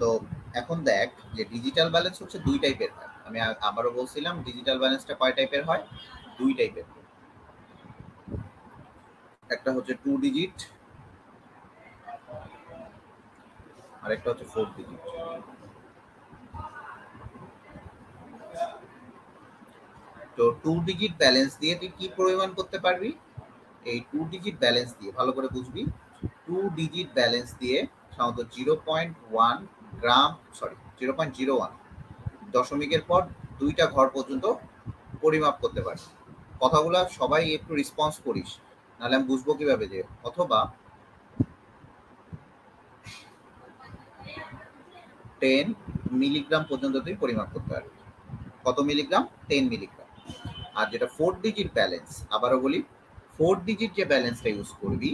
তো এখন দেখ যে ডিজিটাল ব্যালেন্স হচ্ছে দুই টাইপের হয়। আমি আবারও বলছিলাম ডিজিটাল ব্যালেন্সটা কয় টাইপের হয়, দুই টাইপের। একটা হচ্ছে 2 ডিজিট, আর একটা হচ্ছে 4 ডিজিট। তো 2 ডিজিট ব্যালেন্স দিয়ে তুই কি পরিমাণ করতে পারবি? এই 2 ডিজিট ব্যালেন্স দিয়ে ভালো করে বুঝবি, 2 ডিজিট ব্যালেন্স দিয়ে সাধারণত 0.1 গ্রাম, সরি 0.01 দশমিকের পর দুইটা ঘর পর্যন্ত পরিমাপ করতে পারবি। কথাগুলো সবাই একটু রেসপন্স করিস, নাহলে আমি বুঝবো কিভাবে যে। অথবা 10 মিলিগ্রাম পর্যন্ত তুই পরিমাপ করতে পারবি। কত মিলিগ্রাম? 10 মিলিগ্রাম। আর যেটা 4 ডিজিট ব্যালেন্স, আবারও বলি 4 ডিজিট যে ব্যালেন্সটা ইউজ করবি,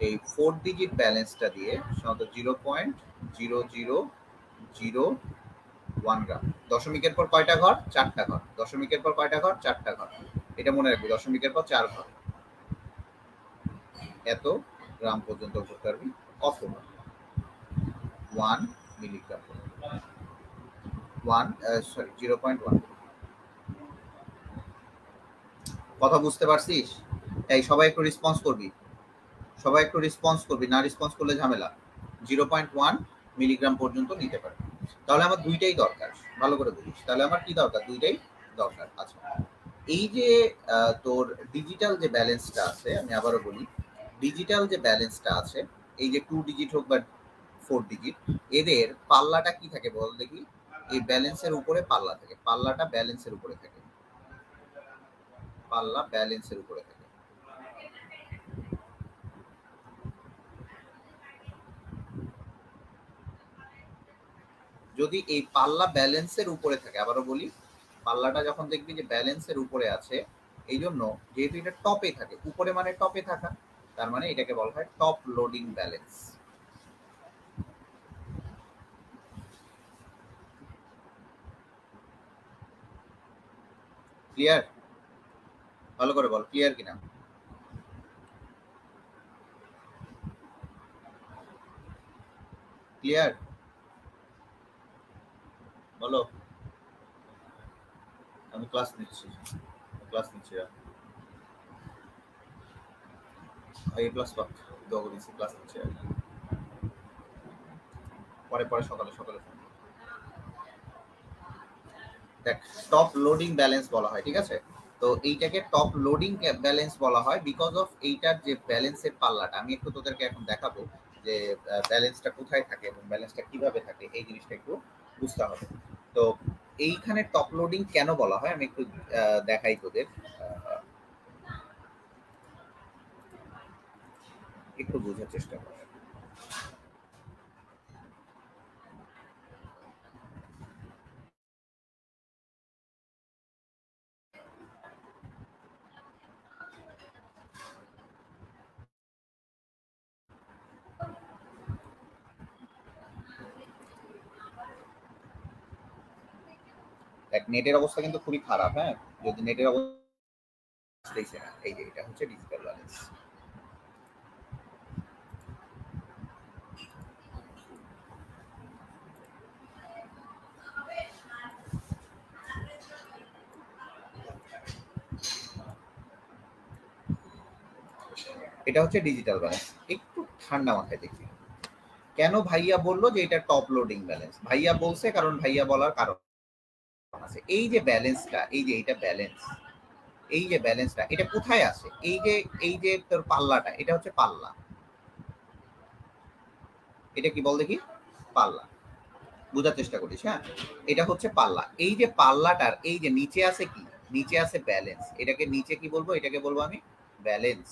এই 4 ডিজিট ব্যালেন্সটা দিয়ে সাধারণত 0.0001 গ্রাম। দশমিকের পর কয়টা ঘর? 4টা ঘর। দশমিকের পর কয়টা ঘর? 4টা ঘর। এটা মনে রাখবি, দশমিকের পর 4 ঘর। এত গ্রাম পর্যন্ত করতে পারবি, অথবা 1 মিলিগ্রাম, 0.1। কথা বুঝতে পারছিস? এই সবাই একটু রেসপন্স করবি, সবাই একটু রেসপন্স করবি, না রেসপন্স করলে ঝামেলা। 0.1 মিলিগ্রাম পর্যন্ত নিতে পারবি। তাহলে আমার দুইটাই দরকার, ভালো করে বুঝিস। তাহলে আমার কি দরকার? দুইটাই দরকার। আচ্ছা, এই যে তোর ডিজিটাল যে ব্যালেন্সটা আছে, আমি আবারও বলি ডিজিটাল যে ব্যালেন্সটা আছে, এই যে 2 ডিজিট হোক বা 4 ডিজিট, এদের পাল্লাটা কি থাকে বল দেখি? এই ব্যালেন্সের উপরে পাল্লা থাকে, পাল্লাটা ব্যালেন্সের উপরে থাকে, পাল্লা ব্যালেন্সের উপরে থাকে। যদি এই পাল্লা ব্যালেন্সের উপরে থাকে, আবারও বলি পাল্লাটা যখন দেখবি যে ব্যালেন্সের উপরে আছে, এই জন্য যেহেতু এটা টপে থাকে, উপরে মানে টপে থাকা, তার মানে এটাকে বলা হয় টপ লোডিং ব্যালেন্স। ক্লিয়ার? ভালো করে বল, ক্লিয়ার কিনা? ক্লিয়ার? বলো। আমি ক্লাস নিচ্ছি, ক্লাস নিচ্ছি। এই ক্লাস পাক দোগ দিচ্ছি, ক্লাস নিচ্ছি। পরে পরে সকালে সকালে ফোন দেখ। টপ লোডিং ব্যালেন্স বলা হয়, ঠিক আছে? তো এইটাকে টপ লোডিং ব্যালেন্স বলা হয় বিকজ অফ এইটার যে ব্যালেন্সের পাল্লাটা, আমি একটু তোদেরকে এখন দেখাবো যে ব্যালেন্সটা কোথায় থাকে এবং ব্যালেন্সটা কিভাবে থাকে, এই জিনিসটা একটু বুঝতে হবে। তো এইখানে টপ লোডিং কেন বলা হয় আমি একটু দেখাই তোদের, একটু বোঝার চেষ্টা কর। দেখ, নেটের অবস্থা কিন্তু খুবই খারাপ। হ্যাঁ, যদি নেটের অবস্থা দেখছে না, এই যে এটা হচ্ছে ডিজিটাল ব্যালেন্স। এটা হচ্ছে ডিজিটাল ব্যালেন্স। একটু ঠান্ডা মাথায় দেখি কেন ভাইয়া বললো যে এটা টপ লোডিং ব্যালেন্স। ভাইয়া বলছে কারণ ভাইয়া বলার কারণ আছে। এই যে ব্যালেন্সটা, এই যে এটা ব্যালেন্স, এই যে ব্যালেন্সটা এটা কোথায় আছে? এই যে তোর পাল্লাটা, এটা হচ্ছে পাল্লা। এটা কি বল দেখি? পাল্লা। বোঝার চেষ্টা করিস। হ্যাঁ, এটা হচ্ছে পাল্লা। এই যে পাল্লাটার এই যে নিচে আছে কি? নিচে আছে ব্যালেন্স। এটাকে নিচে কি বলবো? এটাকে বলবো আমি ব্যালেন্স।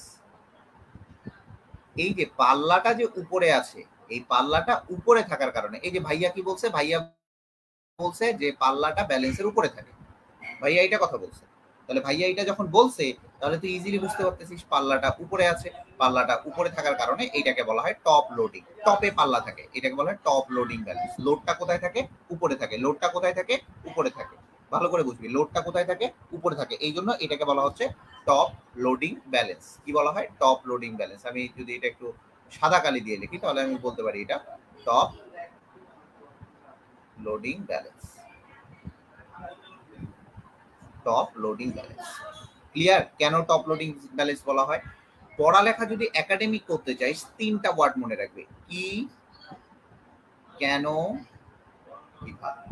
এই যে পাল্লাটা যে উপরে আছে, এই পাল্লাটা উপরে থাকার কারণে, এই যে ভাইয়া কি বলছে? ভাইয়া বলছে যে পাল্লাটা ব্যালেন্সের উপরে থাকে। ভাইয়া এটা কথা বলছে। তাহলে ভাইয়া এটা যখন বলছে, তাহলে তুই ইজিলি বুঝতে পারতেছিস পাল্লাটা উপরে আছে। পাল্লাটা উপরে থাকার কারণে এইটাকে বলা হয় টপ লোডিং। টপে পাল্লা থাকে, এটাকে বলা হয় টপ লোডিং ব্যালেন্স। লোডটা কোথায় থাকে? উপরে থাকে। লোডটা কোথায় থাকে? উপরে থাকে। ভালো করে বুঝবি, লোডটা কোথায় থাকে? উপরে থাকে। এই জন্য এটাকে বলা হচ্ছে টপ লোডিং ব্যালেন্স। কি বলা হয়? Top loading balance. আমি যদি এটা একটু সাদা কালি দিয়ে লিখি, তাহলে আমি বলতে পারি এটা top loading balance, top loading balance. Clear? কেন টপ লোডিং ব্যালেন্স বলা হয়? পড়ালেখা যদি একাডেমিক করতে চাইস, 3টা ওয়ার্ড মনে রাখবে, কি, কেন, কিভাবে।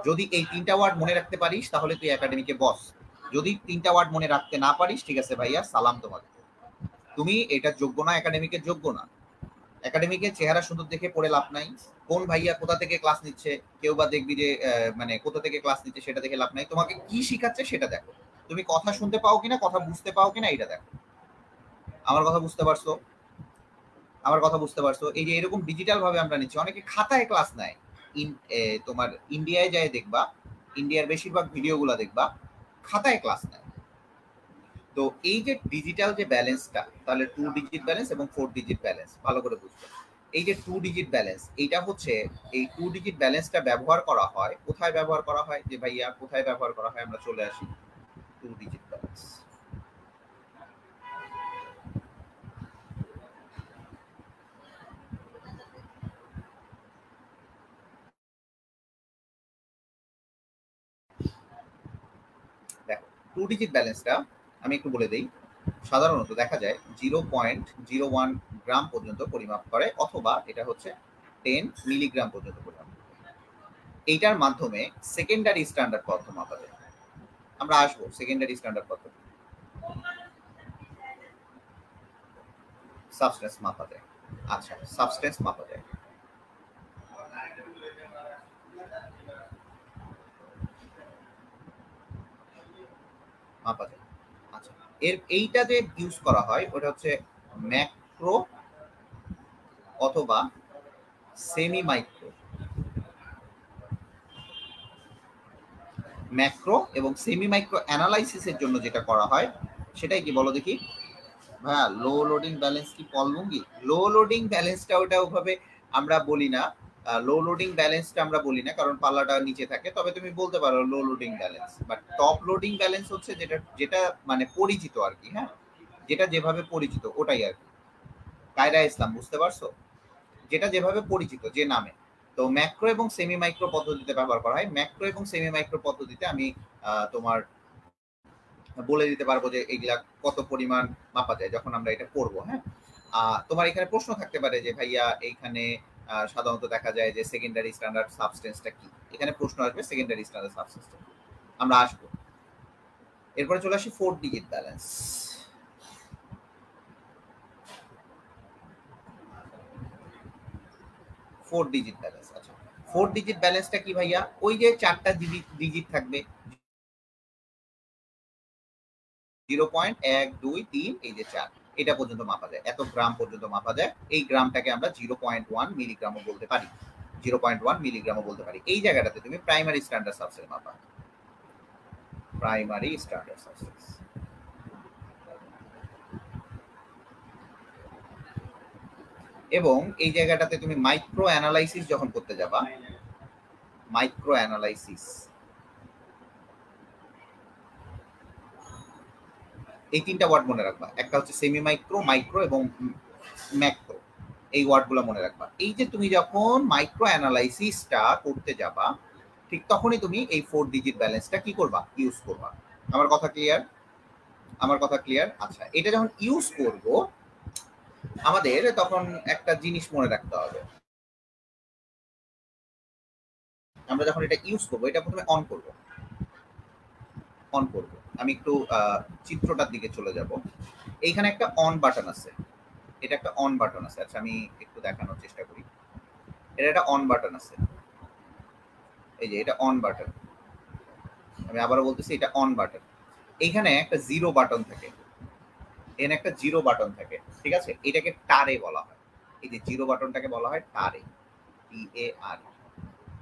যদি এই 3টা ওয়ার্ড মনে রাখতে পারিস তাহলে তুই একাডেমিকে বস। যদি 3টা ওয়ার্ড মনে রাখতে না পারিস, ঠিক আছে ভাইয়া, সালাম তোমাকে, তুমি এটা যোগ্য না, একাডেমিকের যোগ্য না। একাডেমিকের চেহারা সুন্দর দেখে পড়ে লাভ নাই। কোন ভাইয়া কোথা থেকে ক্লাস নিচ্ছে, কেউ বা দেখবি যে মানে কোথা থেকে ক্লাস নিচ্ছে সেটা দেখে লাভ নাই। তোমাকে কি শিখাচ্ছে সেটা দেখো, তুমি কথা শুনতে পাও কিনা, কথা বুঝতে পাও কিনা, এটা দেখো। আমার কথা বুঝতে পারছো? আমার কথা বুঝতে পারছো? এই যে এরকম ডিজিটাল ভাবে আমরা নিচ্ছি, অনেকে খাতায় ক্লাস নেয়। তোমার ইন্ডিয়ায় যায় দেখবা, ইন্ডিয়ার বেশিরভাগ ভিডিওগুলো দেখবা খাতায় ক্লাস নেয়। তো এই যে ডিজিটাল যে ব্যালেন্সটা, তাহলে 2 ডিজিট ব্যালেন্স এবং 4 ডিজিট ব্যালেন্স ভালো করে বুঝবে। এই যে 2 ডিজিট ব্যালেন্স, এইটা হচ্ছে, এই 2 ডিজিট ব্যালেন্সটা ব্যবহার করা হয় কোথায়? ব্যবহার করা হয় যে ভাইয়া কোথায় ব্যবহার করা হয়, আমরা চলে আসি 2 ডিজিট ব্যালেন্স। দেখো 2 ডিজিট ব্যালেন্সটা আমি একটু বলে দেই। সাধারণত দেখা যায় 0.01 গ্রাম পর্যন্ত পরিমাপ করে, অথবা এটা হচ্ছে 10 মিলিগ্রাম পর্যন্ত পরিমাপ করে। এইটার মাধ্যমে সেকেন্ডারি স্ট্যান্ডার্ড পদ্ধতি মাপা যায়। আমরা আসবো সেকেন্ডারি স্ট্যান্ডার্ড পদ্ধতি। সাবস্টেন্স মাপা যায়। আচ্ছা, সাবস্টেন্স মাপা যায়। মাপা যায়। আচ্ছা, এইটা যে ইউজ করা হয় ওটা হচ্ছে ম্যাক্রো অথবা সেমি মাইক্রো। ম্যাক্রো এবং সেমি মাইক্রো অ্যানালাইসিসের জন্য যেটা করা হয় সেটাই কি বলো দেখি ভাইয়া? লো লোডিং ব্যালেন্স কি পলমুঙ্গি? লো লোডিং ব্যালেন্সটা ওটা ওভাবে আমরা বলি না। লো লোডিং ব্যালেন্সটা আমরা বলি না, কারণ পাল্লাটা নিচে থাকে। তবে তুমি বলতে পারো low loading balance, but top loading balance হচ্ছে যেটা যেটা মানে পরিচিত আর কি। হ্যাঁ, যেটা যেভাবে পরিচিত ওটাই আর কি। কায়রা ইসলাম, বুঝতে পারছো? যেটা যেভাবে পরিচিত, যে নামে। তো ম্যাক্রো এবং সেমি মাইক্রো পদ্ধতিতে ব্যবহার করা হয়। ম্যাক্রো এবং সেমি মাইক্রো পদ্ধতিতে আমি তোমার বলে দিতে পারবো যে এগুলা কত পরিমাণ মাপা যায় যখন আমরা এটা করবো। হ্যাঁ, তোমার এখানে প্রশ্ন থাকতে পারে যে ভাইয়া এইখানে সাধারণত দেখা যায় যে সেকেন্ডারি স্ট্যান্ডার্ড সাবস্টেন্সটা কি। এখানে প্রশ্ন আসবে সেকেন্ডারি স্ট্যান্ডার্ড সাবস্টেন্সটা, আমরা আসবো। এরপরে চলে আসি 4 ডিজিট ব্যালেন্স। 4 digit balance. আচ্ছা, 4 ডিজিট ব্যালেন্সটা কি ভাইয়া? ওই যে 4টা ডিজিট থাকবে, 0.1 2 3, এই যে 4, এটা পর্যন্ত মাপা যায়। এত গ্রাম পর্যন্ত মাপা যায়। এই গ্রামটাকে আমরা 0.1 মিলিগ্রামও বলতে পারি, 0.1 মিলিগ্রামও বলতে পারি। এই জায়গাটাতে তুমি প্রাইমারি স্ট্যান্ডার্ড সাবস্টেন্স মাপা, প্রাইমারি স্ট্যান্ডার্ড সাবস্টেন্স। এবং এই জায়গাটাতে তুমি মাইক্রো অ্যানালাইসিস যখন করতে যাবা, মাইক্রো অ্যানালাইসিস, এই 3টা ওয়ার্ড মনে রাখবা। একটা হচ্ছে সেমি মাইক্রো, মাইক্রো এবং ম্যাক্রো। এই ওয়ার্ডগুলো মনে রাখবা। এই যে তুমি যখন মাইক্রো অ্যানালাইসিসটা করতে যাবা, ঠিক তখনই তুমি এই 4 ডিজিট ব্যালেন্সটা কি করবা? ইউজ করবা। আমার কথা ক্লিয়ার? আমার কথা ক্লিয়ার? আচ্ছা, এটা যখন ইউজ করব আমাদের তখন একটা জিনিস মনে রাখতে হবে। আমরা যখন এটা ইউজ করব, এটা প্রথমে অন করব। অন করব, আমি একটু চিত্রটার দিকে চলে যাব। এইখানে একটা অন বাটন আছে, এটা একটা অন বাটন আছে। আচ্ছা, আমি একটু দেখানোর চেষ্টা করি। এটা একটা অন বাটন আছে, এই যে এটা অন বাটন। আমি আবারও বলতেছি, এটা অন বাটন। এইখানে একটা জিরো বাটন থাকে, এখানে একটা জিরো বাটন থাকে, ঠিক আছে? এটাকে টারে বলা হয়। এই যে জিরো বাটনটাকে বলা হয় টারে, TAR,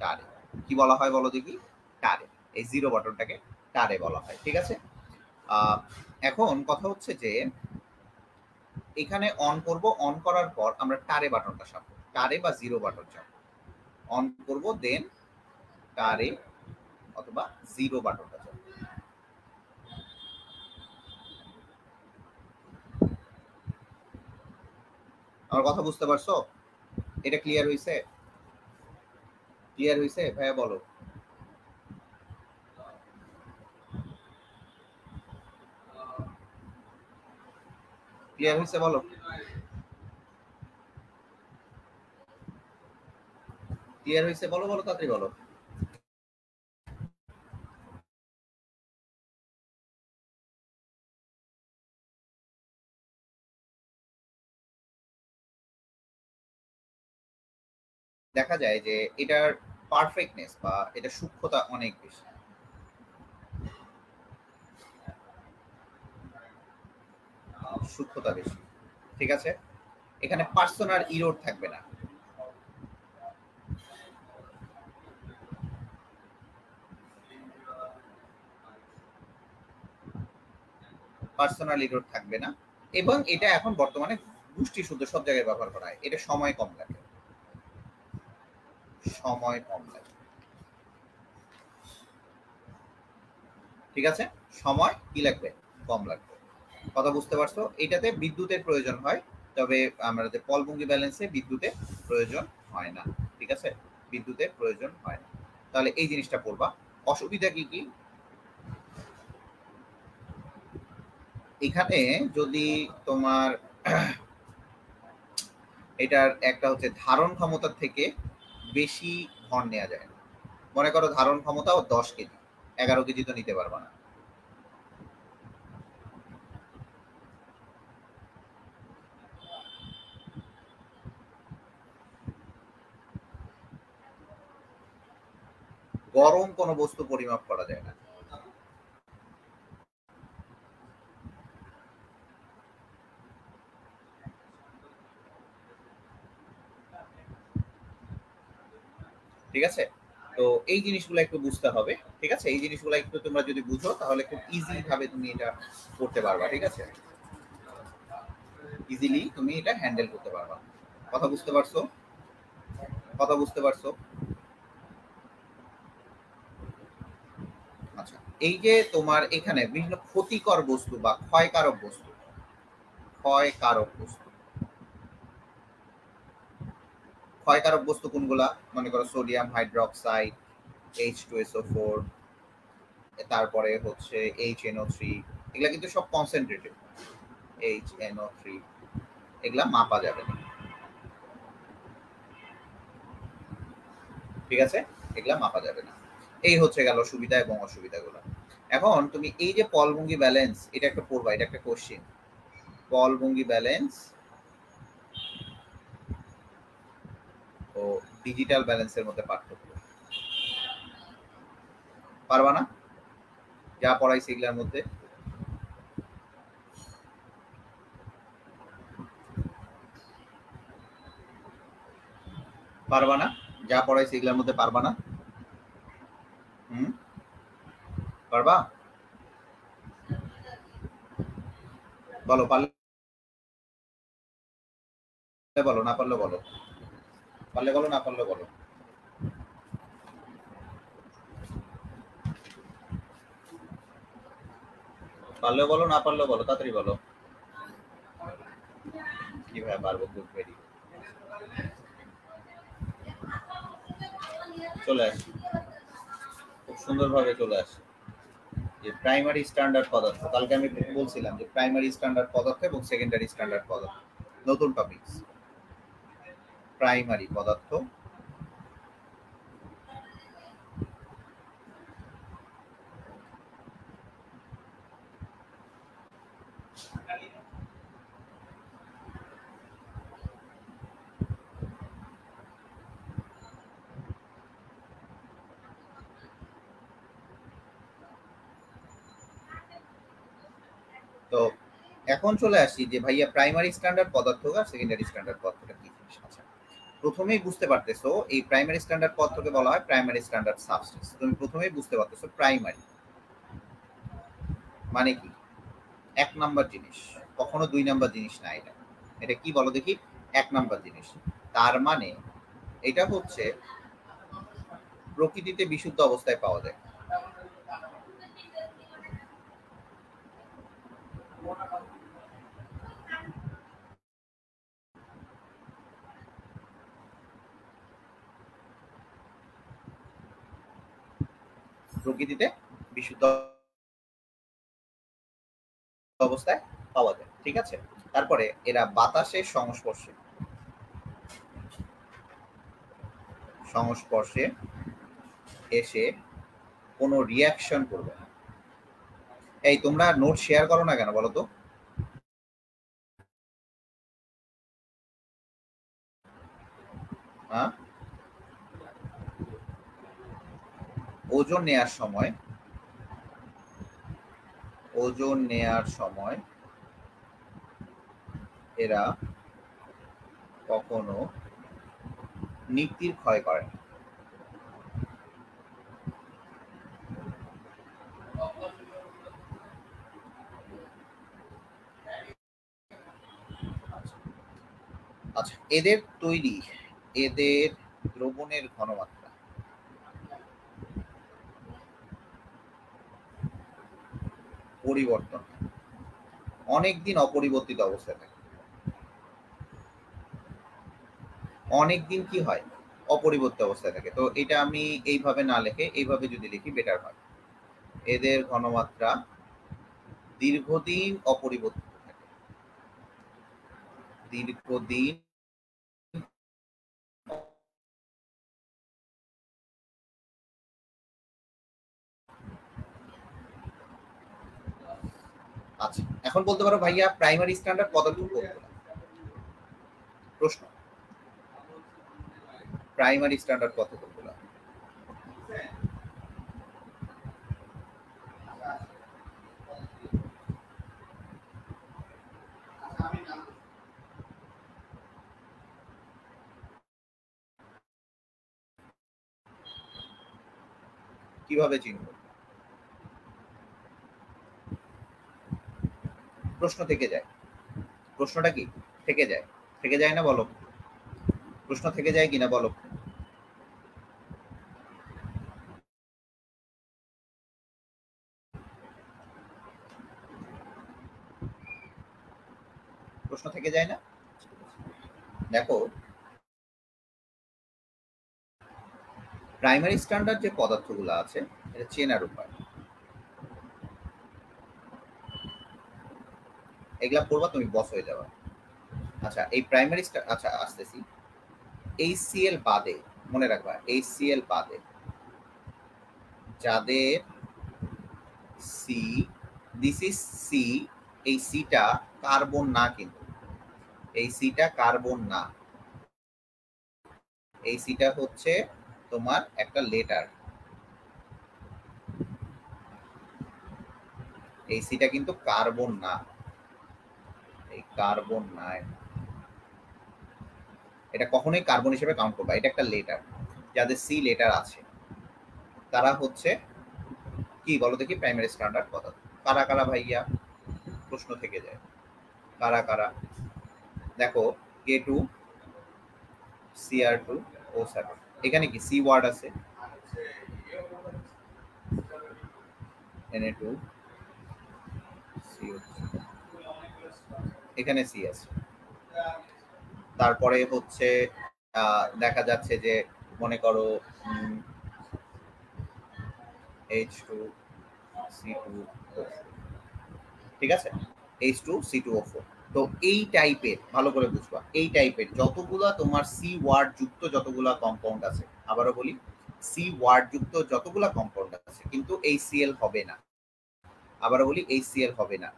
টারে। কি বলা হয় বলো দেখি? টারে। এই জিরো বাটনটাকে টারে বলা হয়, ঠিক আছে? এখন কথা হচ্ছে যে এখানে অন করব, অন করার পর আমরা টারে বাটনটা চাপবো, টারে বা জিরো বাটন চাপবো। অন করব, দেন টারে অথবা জিরো বাটনটা চাপবো। আমার কথা বুঝতে পারছো? এটা ক্লিয়ার হইছে? ক্লিয়ার হইছে ভাইয়া? বলো। ক্লিয়ার হইছে বলো। ক্লিয়ার হইছে বলো, বলো তাড়াতাড়ি বলো। দেখা যায় যে এটার পারফেক্টনেস বা এটা সূক্ষ্মতা অনেক বেশি। সূক্ষ্মতা বেশি, ঠিক আছে? এখানে পার্সোনাল ইরোড থাকবে না। পার্সোনাল ইরোড থাকবে না, এবং এটা এখন বর্তমানে গোষ্ঠী শুদ্ধ সব জায়গায় ব্যবহার করা হয়। এটা সময় কম লাগে, সময় কম লাগে, ঠিক আছে? সময় কি লাগবে? কম লাগবে। কথা বুঝতে পারছো? এটাতে বিদ্যুতের প্রয়োজন হয়, তবে আমাদের পলভঙ্গি ব্যালেন্সে বিদ্যুতের প্রয়োজন হয় না, ঠিক আছে? বিদ্যুতের প্রয়োজন হয় না। তাহলে এই জিনিসটা পড়বা। অসুবিধা কি কি? এখানে যদি তোমার এটার একটা হচ্ছে ধারণ ক্ষমতার থেকে বেশি ভর নেওয়া যায় না। মনে করো ধারণ ক্ষমতাও 10 কেজি, 11 কেজি তো নিতে পারবা না। গরম কোনো বস্তু পরিমাপ করা যায় না। ঠিক আছে? তো এই জিনিসগুলো একটু বুঝতে হবে, ঠিক আছে? এই জিনিসগুলো একটু তোমরা যদি বুঝো তাহলে খুব ইজি ভাবে তুমি এটা করতে পারবা, ঠিক আছে? ইজিলি তুমি এটা হ্যান্ডেল করতে পারবা। কথা বুঝতে পারছো? কথা বুঝতে পারছো? আচ্ছা, এই যে তোমার এখানে বিভিন্ন ক্ষতিকর বস্তু বা ক্ষয়কারক বস্তু, ক্ষয়কারক বস্তু, ক্ষয়কারক বস্তু কোনগুলা? মনে করো সোডিয়াম হাইড্রোক্সাইড, H2SO4, তারপরে হচ্ছে HNO3, এগুলা কিন্তু সব কনসেন্ট্রেটেড। HNO3 এগুলা মাপা যাবে না, ঠিক আছে? এগুলা মাপা যাবে না। এই হচ্ছে গেল সুবিধা এবং অসুবিধাগুলো। এখন তুমি এই যে পলভঙ্গি ব্যালেন্স, এটা একটা পড়বা, এটা একটা কোশ্চেন। পলভঙ্গি ব্যালেন্স ও ডিজিটাল ব্যালেন্সের মধ্যে পার্থক্য পারবা না? যা পড়াইছে এগুলার মধ্যে পারবা না? যা পড়াইছে এগুলার মধ্যে পারবা না? হুম, পারবা? বলো, পারলে বলো, না পারলে বলো। পারলে বলো, না পারলে বলো। পারলেও বলো, না পারলেও বলো, তাড়াতাড়ি বলো। কিভাবে পারবো? গুড, ভেরি চলে আসি, খুব সুন্দরভাবে চলে আসি। যে প্রাইমারি স্ট্যান্ডার্ড পদার্থ, কালকে আমি বলছিলাম যে প্রাইমারি স্ট্যান্ডার্ড পদার্থ এবং সেকেন্ডারি স্ট্যান্ডার্ড পদার্থ, নতুন টপিক। প্রাইমারি পদার্থ, তো এখন চলে আসি যে ভাইয়া প্রাইমারি স্ট্যান্ডার্ড পদার্থ আর সেকেন্ডারি স্ট্যান্ডার্ড পদার্থটা কি জিনিস। আচ্ছা, প্রথমেই বুঝতে পারতেছো এই প্রাইমারি স্ট্যান্ডার্ড পদার্থকে বলা হয় প্রাইমারি স্ট্যান্ডার্ড সাবস্টেন্স। তুমি প্রথমেই বুঝতে পারতেছো প্রাইমারি মানে কি? এক নাম্বার জিনিস, কখনো দুই নাম্বার জিনিস না। এটা এটা কি বলো দেখি? এক নাম্বার জিনিস। তার মানে এটা হচ্ছে প্রকৃতিতে বিশুদ্ধ অবস্থায় পাওয়া যায়। প্রকৃতিতে বিশুদ্ধ অবস্থায় পাওয়া যায়। ঠিক আছে, তারপরে এরা বাতাসের সংস্পর্শে এসে কোনো রিয়াকশন করবে না। এই তোমরা নোট শেয়ার করো না কেন বলো তো? হ্যাঁ, ওজন নেয়ার সময় এরা কখনো নিক্তির ক্ষয় করে না। আচ্ছা, এদের দ্রবণের ঘনমাত্রা পরিবর্তন অনেকদিন অপরিবর্তিত অবস্থায় থাকে। অনেকদিন কি হয়? অপরিবর্তিত অবস্থায় থাকে। তো এটা আমি এইভাবে না লিখে এইভাবে যদি লিখি বেটার হয়। এদের ঘনমাত্রা দীর্ঘদিন অপরিবর্তিত থাকে। দীর্ঘদিন আচ্ছা, এখন বলতে পারো ভাইয়া প্রাইমারি স্ট্যান্ডার্ড কতদূর কতগুলো? প্রশ্ন, প্রাইমারি স্ট্যান্ডার্ড কতগুলো? কিভাবে চিনব? প্রশ্ন থেকে যায়। প্রশ্নটা কি থেকে যায়? থেকে যায় না বলো? প্রশ্ন থেকে যায় কিনা বলো? প্রশ্ন থেকে যায় না? দেখো, প্রাইমারি স্ট্যান্ডার্ড যে পদার্থগুলো আছে এটা চেনার উপায়। এগুলা পড়বা তুমি বস হয়ে যাবা। আচ্ছা, এই প্রাইমারি আচ্ছা আসতেছি। HCl বাদে মনে রাখবা, HCl বাদে যাদের সি, দিস ইজ সি, এই সিটা কার্বন না, কিন্তু এই সিটা কার্বন না, এই সিটা হচ্ছে তোমার একটা লেটার। এই সিটা কিন্তু কার্বন না, এই কার্বন না, এটা কখনোই কার্বন হিসেবে কাউন্ট করবা, এটা একটা লেটার। যাদের সি লেটার আছে তারা হচ্ছে কি বলো দেখি প্রাইমারি স্ট্যান্ডার্ড পদার্থ। কারা কারা ভাইয়া? প্রশ্ন থেকে যায়। কারা কারা? দেখো, K2 Cr2 O7, এখানে কি সি ওয়ার্ড আছে? Na2 CO3, এখানে সি আছে। তারপরে হচ্ছে দেখা যাচ্ছে যে মনে করো H2 C2O4, ঠিক আছে, H2C2O4। তো এই টাইপের, ভালো করে বুঝবা, এই টাইপের যতগুলা তোমার সি ওয়ার্ড যুক্ত যতগুলা কম্পাউন্ড আছে, আবারও বলি, সি ওয়ার্ড যুক্ত যতগুলা কম্পাউন্ড আছে, কিন্তু HCl হবে না। আবারও বলি, HCl হবে না।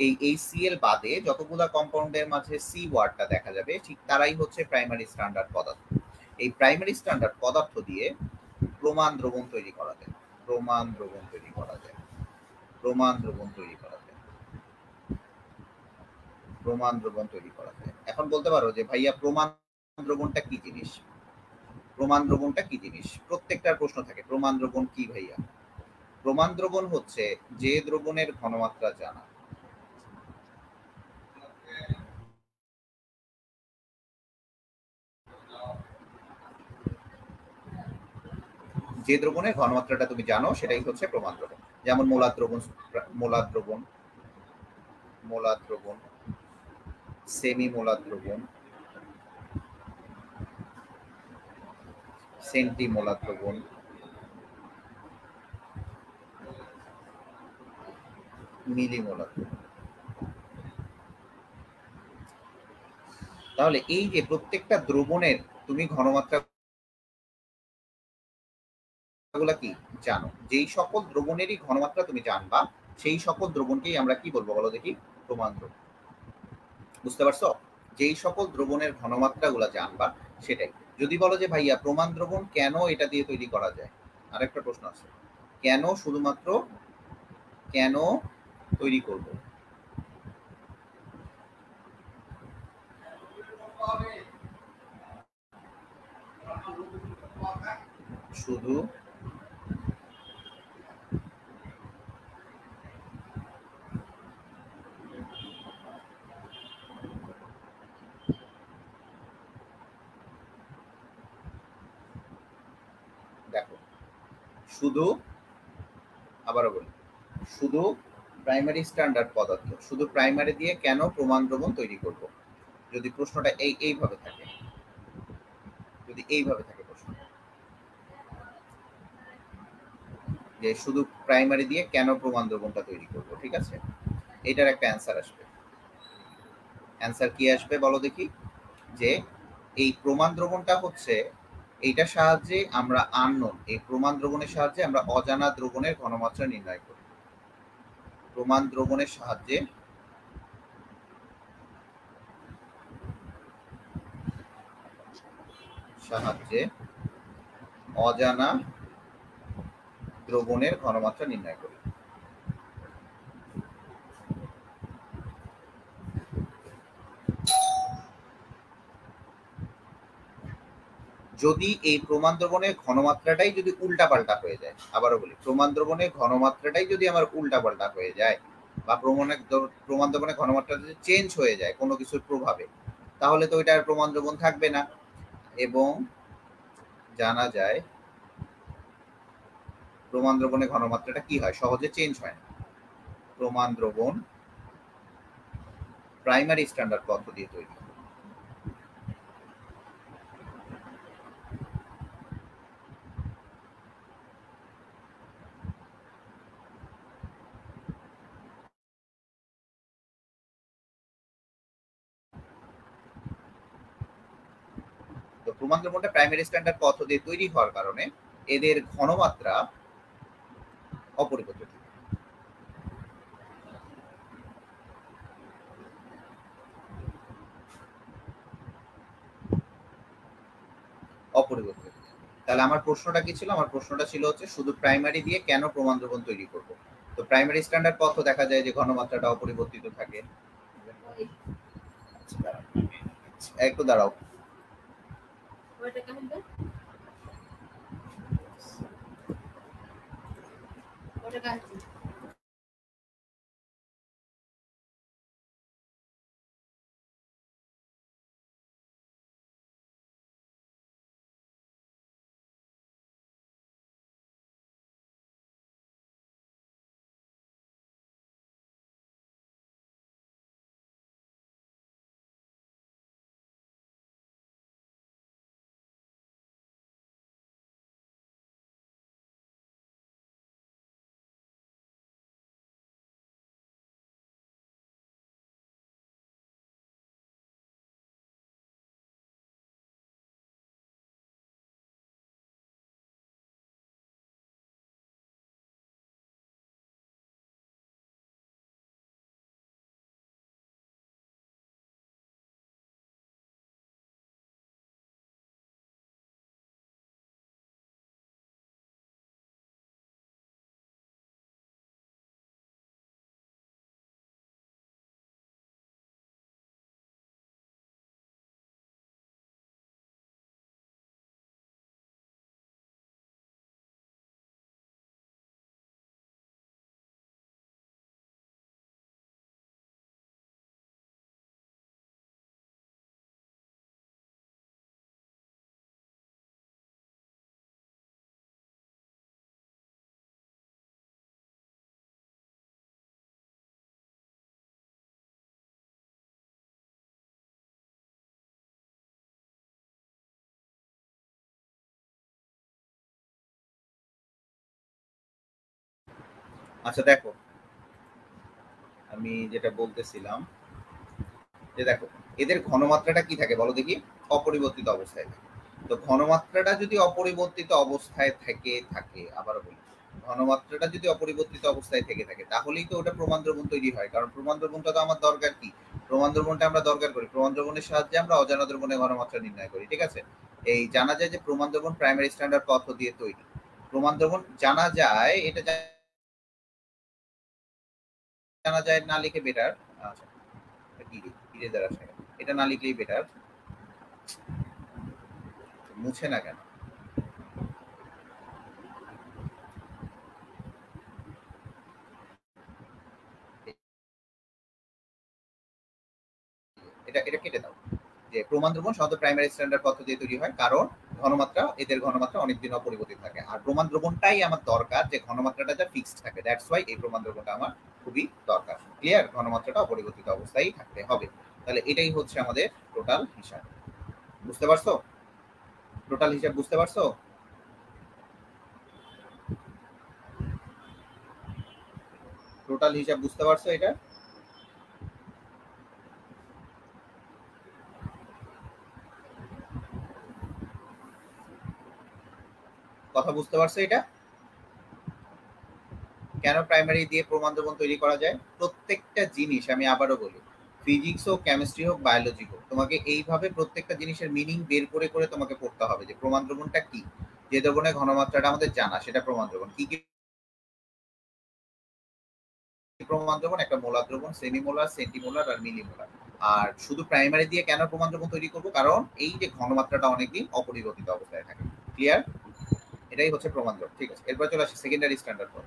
এই HCl বাদে যতগুলা কম্পাউন্ডের মাঝে সি ওয়ার্ডটা দেখা যাবে ঠিক তারাই হচ্ছে প্রাইমারি স্ট্যান্ডার্ড পদার্থ। এই প্রাইমারি স্ট্যান্ডার্ড পদার্থ দিয়ে প্রমাণ দ্রবণ তৈরি করা যায়। প্রমাণ দ্রবণ তৈরি করা যায়। প্রমাণ দ্রবণ তৈরি করা যায়। প্রমাণ দ্রবণ তৈরি করা যায়। এখন বলতে পারো যে ভাইয়া প্রমাণ দ্রবণটা কি জিনিস? প্রমাণ দ্রবণটা কি জিনিস? প্রত্যেকটার প্রশ্ন থাকে, প্রমাণ দ্রবণ কি ভাইয়া? প্রমাণ দ্রবণ হচ্ছে যে দ্রবণের ঘনমাত্রা জানা, যে দ্রবণের ঘনমাত্রাটা তুমি জানো সেটাই হচ্ছে প্রমাণ দ্রবণ। যেমন মোলার দ্রবণ, মোলার দ্রবণ, মোলার দ্রবণ, সেমি মোলার দ্রবণ, সেন্টি মোলার দ্রবণ, মিলিমোলার। তাহলে এই যে প্রত্যেকটা দ্রবণের তুমি ঘনমাত্রা গুলা কি জানো, যেই সকল দ্রবণেরই ঘনমাত্রা তুমি জানবা সেই সকল দ্রবণকেই আমরা কি বলবো বলো দেখি, প্রমাণ দ্রবণ। বুঝতে পারছো? যেই সকল দ্রবণের ঘনমাত্রা গুলা জানবা সেটাই। যদি বলো যে ভাইয়া প্রমাণ দ্রবণ কেন এটা দিয়ে তৈরি করা যায়, আরেকটা প্রশ্ন আছে, কেন শুধুমাত্র কেন তৈরি করব? শুধু দেখো, শুধু আবারও বলি, শুধু প্রাইমারি স্ট্যান্ডার্ড পদার্থ, শুধু প্রাইমারি দিয়ে কেন প্রমাণ দ্রবণ তৈরি করব? যদি প্রশ্নটা এইভাবে থাকে, যদি এইভাবে থাকে প্রশ্ন, যে শুধু প্রাইমারি দিয়ে কেন প্রমাণ দ্রবণটা তৈরি করব, ঠিক আছে, এটার একটা অ্যান্সার আসবে। অ্যান্সার কি আসবে বলো দেখি? যে এই প্রমাণ দ্রবণটা হচ্ছে, এইটার সাহায্যে আমরা আননোন, এই প্রমাণ দ্রবণের সাহায্যে আমরা অজানা দ্রবণের ঘনমাত্রা নির্ণয় করি। প্রমাণ দ্রবণের সাহায্যে সাহায্যে অজানা দ্রবণের ঘনমাত্রা নির্ণয় করি। যদি এই প্রমাণ দ্রবণের ঘনমাত্রাটাই যদি উল্টাপাল্টা হয়ে যায়, আবারও বলি, প্রমাণ দ্রবণের ঘনমাত্রাটাই যদি আমার উল্টাপাল্টা হয়ে যায়, বা প্রমাণ দ্রবণের ঘনমাত্রা যদি চেঞ্জ হয়ে যায় কোনো কিছুর প্রভাবে, তাহলে তো ওইটা আর প্রমাণ দ্রবণ থাকবে না। এবং জানা যায় প্রমাণ দ্রবণের ঘনমাত্রাটা কি হয়, সহজে চেঞ্জ হয় না। প্রমাণ দ্রবণ প্রাইমারি স্ট্যান্ডার্ড পদ্ধতি দিয়ে তৈরি। তো প্রমাণ দ্রবণটা প্রাইমারি স্ট্যান্ডার্ড পদ্ধতি দিয়ে তৈরি হওয়ার কারণে এদের ঘনমাত্রা অপরিবর্তিত, অপরিবর্তিত। তাহলে আমার প্রশ্নটা কি ছিল? আমার প্রশ্নটা ছিল হচ্ছে শুধু প্রাইমারি দিয়ে কেন প্রমাণ দ্রবণ তৈরি করব। তো প্রাইমারি স্ট্যান্ডার্ড পদ্ধতি দেখা যায় যে ঘনমাত্রাটা অপরিবর্তিত থাকে। একটু দাঁড়াও, আচ্ছা দেখো, আমি যেটা বলতেছিলাম যে দেখো এদের ঘনমাত্রাটা কি থাকে বলো দেখি, অপরিবর্তিত অবস্থায় থাকে। তো ঘনমাত্রাটা যদি অপরিবর্তিত অবস্থায় থাকে আবারও বলি, ঘনমাত্রাটা যদি অপরিবর্তিত অবস্থায় থেকে থাকে তাহলেই তো ওটা প্রমাণ দ্রবণ তৈরি হয়। কারণ প্রমাণ দ্রবণটা তো আমার দরকার কি, প্রমাণ দ্রবণটা আমরা দরকার করি, প্রমাণ দ্রবণের সাহায্যে আমরা অজানা দ্রবণের ঘনমাত্রা নির্ণয় করি। ঠিক আছে, এই জানা যায় যে প্রমাণ দ্রবণ প্রাইমারি স্ট্যান্ডার্ড পদ্ধতি দিয়ে তৈরি। প্রমাণ দ্রবণ জানা যায়, এটা জানা যায় না লিখে বেটার। আচ্ছা, ইরেজার আসে, এটা না লিখলেই বেটার। মুছে না কেন? এটা এটা কেটে দাও। যে প্রমাণ দ্রবণ সাধারণত প্রাইমারি স্ট্যান্ডার্ড পদ্ধতি দিয়ে তৈরি হয়, কারণ ঘনমাত্রা এদের ঘনমাত্রা অনেকদিন অপরিবর্তিত থাকে। আর প্রমাণ দ্রবণটাই আমার দরকার যে ঘনমাত্রাটা যা ফিক্সড থাকে, দ্যাটস ওয়াই এই প্রমাণ দ্রবণটা আমার খুবই দরকার। ক্লিয়ার? ঘনমাত্রাটা অপরিবর্তিত অবস্থায় থাকতে হবে। তাহলে এটাই হচ্ছে আমাদের টোটাল হিসাব। বুঝতে পারছো? টোটাল হিসাব বুঝতে পারছো? টোটাল হিসাব বুঝতে পারছো? এটা কথা বুঝতে পারছো? এটা কেন প্রাইমারি দিয়ে প্রমাণ দ্রবণ তৈরি করা যায়? প্রত্যেকটা জিনিস আমি আবারও বলি, ফিজিক্স হোক, কেমিস্ট্রি হোক, বায়োলজি হোক, তোমাকে এইভাবে প্রত্যেকটা জিনিসের মিনিং বের করে করে তোমাকে পড়তে হবে যে প্রমাণ দ্রবণটা কি। যে দ্রবণের ঘনমাত্রাটা আমাদের জানা সেটা প্রমাণ দ্রবণ। কি কি প্রমাণ দ্রবণ? একটা মোলার দ্রবণ, সেমিমোলার, সেন্টিমোলার আর মিলিমোলার। আর শুধু প্রাইমারি দিয়ে কেন প্রমাণ দ্রবণ তৈরি করবো? কারণ এই যে ঘনমাত্রাটা অনেকদিন অপরিবর্তিত অবস্থায় থাকে। ক্লিয়ার? এটাই হচ্ছে প্রমাণ দ্রবণ। ঠিক আছে, এরপর চলে আসি সেকেন্ডারি স্ট্যান্ডার্ড পর।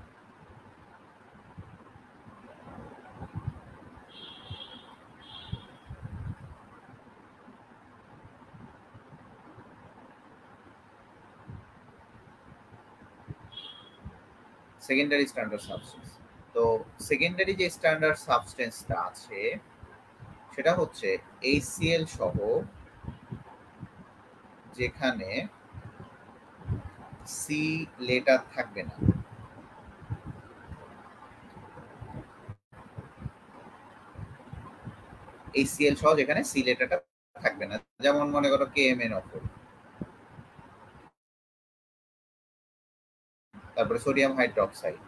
Secondary standard substance. তো সেকেন্ডারি যে স্ট্যান্ডার্ড সাবস্টেন্সটা আছে সেটা হচ্ছে HCl সহ যেখানে সি লেটার থাকবে না। HCl সহ যেখানে সি লেটারটা থাকবে না, যেমন মনে করো KMnO4, তারপরে সোডিয়াম হাইড্রোক্সাইড,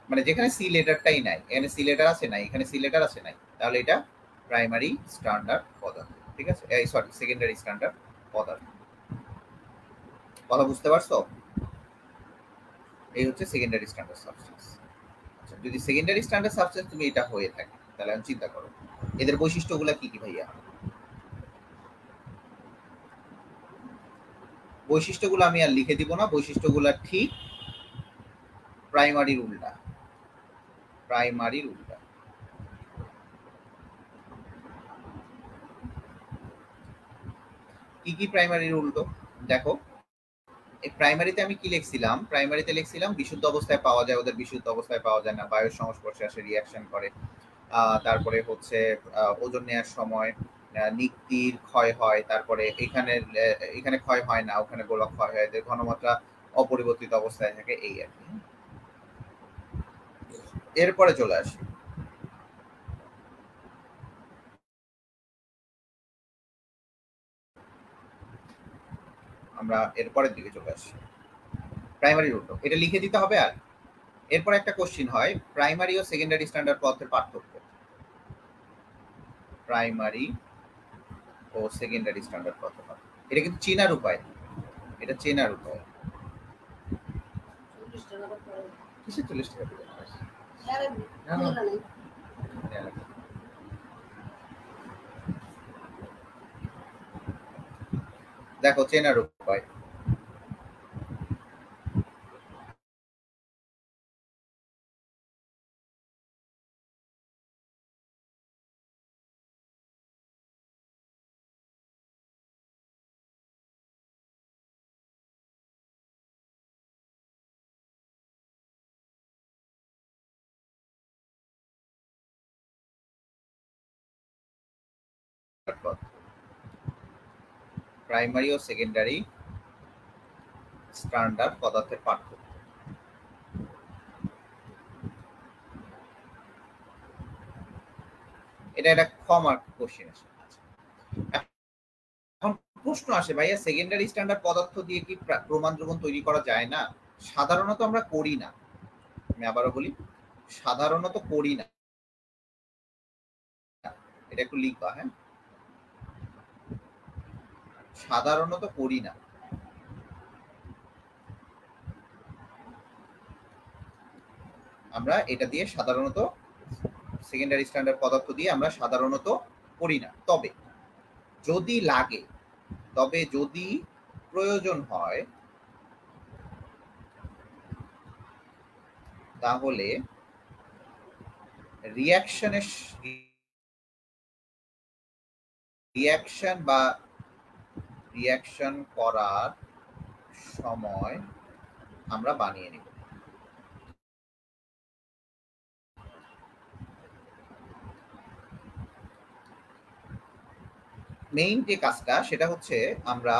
মানে যেখানে সি লেটারটাই নাই। এখানে সি লেটার আছে নাই, এখানে সি লেটার আছে নাই, তাহলে এটা প্রাইমারি স্ট্যান্ডার্ড পদার্থ। ঠিক আছে, এই সরি সেকেন্ডারি স্ট্যান্ডার্ড পদার্থ। কথা বুঝতে পারছো? এই হচ্ছে সেকেন্ডারি স্ট্যান্ডার্ড সাবস্টেন্স। আচ্ছা, যদি সেকেন্ডারি স্ট্যান্ডার্ড সাবস্টেন্স তুমি এটা হয়ে থাকে তাহলে আমি চিন্তা করো এদের বৈশিষ্ট্যগুলো কি কি ভাইয়া। বৈশিষ্ট্যগুলো আমি আর লিখে দিব না, বৈশিষ্ট্যগুলো ঠিক প্রাইমারির উল্টা। প্রাইমারির উল্টা। কি কি প্রাইমারির উল্টো? দেখো, এই প্রাইমারিতে আমি কি লিখছিলাম? প্রাইমারিতে লিখছিলাম বিশুদ্ধ অবস্থায় পাওয়া যায়, ওদের বিশুদ্ধ অবস্থায় পাওয়া যায় না, বায়ুর সংস্পর্শে আসে রিয়াকশন করে। তারপরে হচ্ছে ওজন নেওয়ার সময় নিকটির ক্ষয় হয়, তারপরে এখানে এখানে ক্ষয় হয় না, ওখানে গোলক ক্ষয় হয়, এদের ঘনমাত্রা অপরিবর্তিত অবস্থায় থাকে, এই আর কি। এরপরে চলে আসি আমরা, এরপরের দিকে চলে আসি প্রাইমারি রুট। এটা লিখে দিতে হবে। আর এরপর একটা কোশ্চিন হয়, প্রাইমারি ও সেকেন্ডারি স্ট্যান্ডার্ড পদার্থের পার্থক্য। প্রাইমারি ও সেকেন্ডারি স্ট্যান্ডার্ড পদার্থ, এটা কিন্তু চেনার উপায়, এটা চেনার উপায়। কিসের 40 টাকা দিবে? না, না, দেখো চেনার উপায়। প্রাইমারি ও সেকেন্ডারি স্ট্যান্ডার্ড পদার্থের পার্থক্য। এটা একটা মার্ক কোশ্চেন আসে। এখন প্রশ্ন আসে, ভাইয়া সেকেন্ডারি স্ট্যান্ডার্ড পদার্থ দিয়ে কি প্রমাণ দ্রবণ তৈরি করা যায় না? সাধারণত আমরা করি না। আমি আবারও বলি, সাধারণত করি না। এটা একটু লিখবা, হ্যাঁ, সাধারণত করি না। আমরা এটা দিয়ে সাধারণত সেকেন্ডারি স্ট্যান্ডার্ড পদার্থ দিয়ে আমরা সাধারণত করি না। তবে যদি লাগে, তবে যদি প্রয়োজন হয়, তাহলে রিয়াকশন করার সময় আমরা বানিয়ে নিব। মেইন যে কাজটা সেটা হচ্ছে আমরা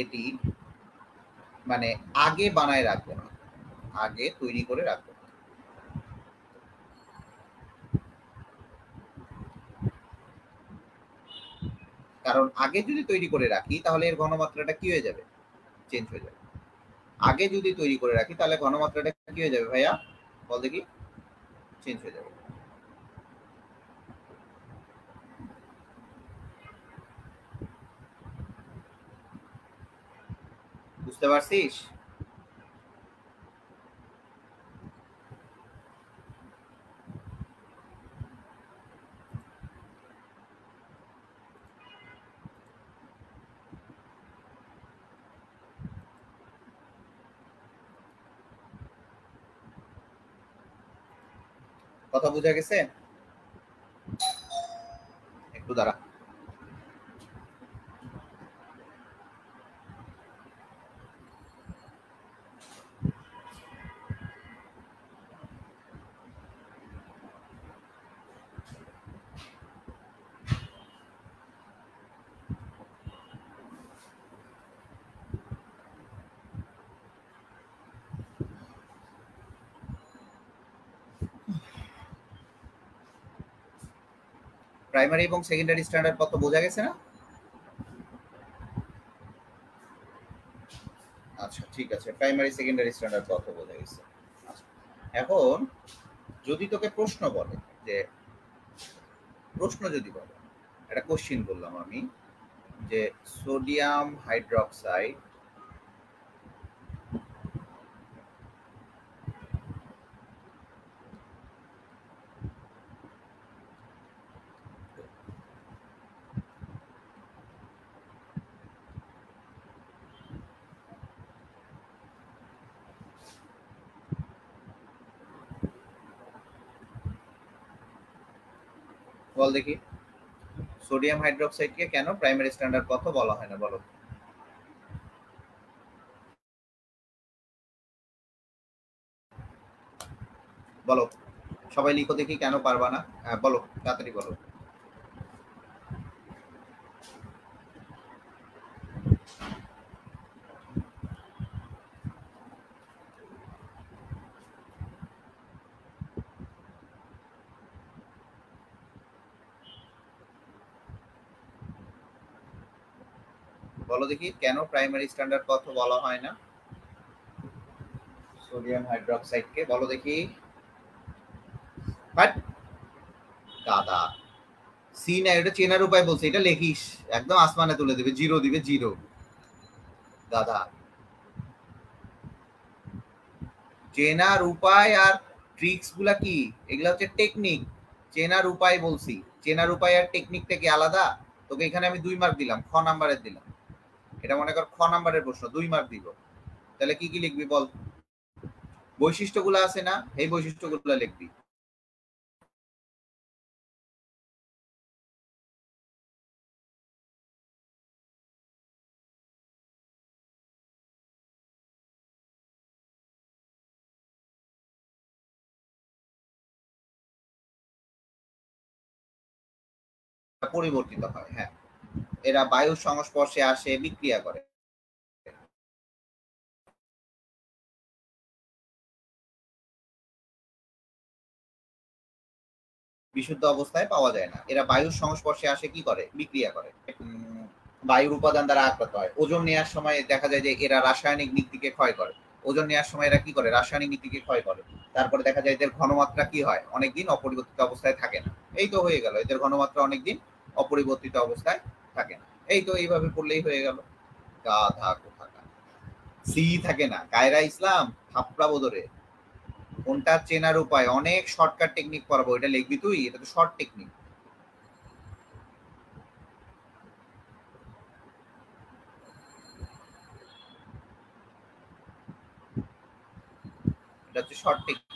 এটি মানে আগে বানায় রাখবো না, আগে তৈরি করে রাখবো। কারণ আগে যদি তৈরি করে রাখি তাহলে এর ঘনমাত্রাটা কি হয়ে যাবে? চেঞ্জ হয়ে যাবে। আগে যদি তৈরি করে রাখি তাহলে ঘনমাত্রাটা কি হয়ে যাবে ভাইয়া? বল দেখি। চেঞ্জ হয়ে যাবে। বুঝতে পারছিস? কথা বোঝা গেছে? একটু দাঁড়া। প্রাইমারি এবং সেকেন্ডারি স্ট্যান্ডার্ড কত বোঝা গেছে না? আচ্ছা ঠিক আছে, প্রাইমারি সেকেন্ডারি স্ট্যান্ডার্ড কত বোঝা গেছে। আচ্ছা, এখন যদি তোকে প্রশ্ন বলে, যে প্রশ্ন যদি বলে, একটা কোশ্চিন বললাম আমি, যে সোডিয়াম হাইড্রোক্সাইড বল দেখি, সোডিয়াম হাইড্রোক্সাইডকে কেন প্রাইমারি স্ট্যান্ডার্ড কত বলা হয় না? বলো। বলো, সবাই লিখো দেখি, কেন পারবা না? হ্যাঁ বলো, তাড়াতাড়ি বলো। বলো দেখি, কেন প্রাইমারি স্ট্যান্ডার্ড কত বলা হয় না সোডিয়াম হাইড্রোক্সাইডকে? বলো দেখি। বাট দাদা, সি না, এটা চেনার উপায় বলছে, এটা লেখিস, একদম আসমানে তুলে দেবে, জিরো দিবে, জিরো। দাদা, চেনার উপায় আর ট্রিক্স গুলা কি? এগুলা হচ্ছে টেকনিক। চেনার উপায় বলছি, চেনার উপায় আর টেকনিকটা কি আলাদা? তোকে এখানে আমি 2 মার্ক দিলাম, খ নাম্বারের দিলাম। এটা মনে কর খ নাম্বারের প্রশ্ন, 2 মার্ক দিব। তাহলে কি কি লিখবি বল? বৈশিষ্ট্যগুলো আছে না, এই বৈশিষ্ট্যগুলো লিখবি। পরিবর্তিত হয়, হ্যাঁ, এরা বায়ুর সংস্পর্শে আসে, বিক্রিয়া করে। বিশুদ্ধ অবস্থায় পাওয়া যায় না। এরা বায়ুর সংস্পর্শে আসে কি করে? বিক্রিয়া করে। বায়ুর উপাদান দ্বারা আক্রান্ত হয়। ওজন নেওয়ার সময় দেখা যায় যে এরা রাসায়নিক দিক থেকে ক্ষয় করে। ওজন নেওয়ার সময় এরা কি করে? রাসায়নিক দিক থেকে ক্ষয় করে। তারপরে দেখা যায় এদের ঘনমাত্রা কি হয়? অনেকদিন অপরিবর্তিত অবস্থায় থাকে না। এই তো হয়ে গেল। এদের ঘনমাত্রা অনেকদিন অপরিবর্তিত অবস্থায় থাকে না। এই তো এইভাবে পড়লেই হয়ে গেল। গাধা কোথাকার। সি থাকে না। কায়রা ইসলাম থাপড়া বদরে। কোনটা চেনার উপায়? অনেক শর্টকাট টেকনিক পড়াবো। এটা লিখবি তুই? এটা তো শর্ট টেকনিক। এটা হচ্ছে শর্ট টেকনিক।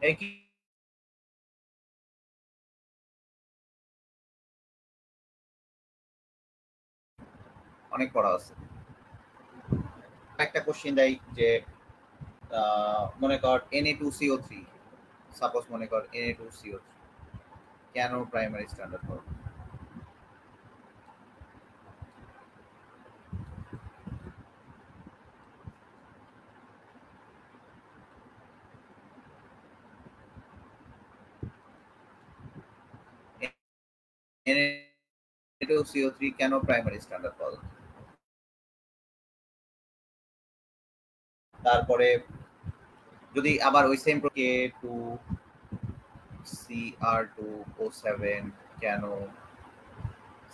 এই কি অনেক পড়া আছে। একটা কোশ্চেন দেয় যে মনে কর Na2CO3, সাপোজ মনে কর Na2CO3 কেন প্রাইমারি স্ট্যান্ডার্ড ফর্ম? Na2CO3 কেন প্রাইমারি স্ট্যান্ডার্ড ফর্ম? তারপরে যদি আবার ওই সেম K2CR2O7 কেন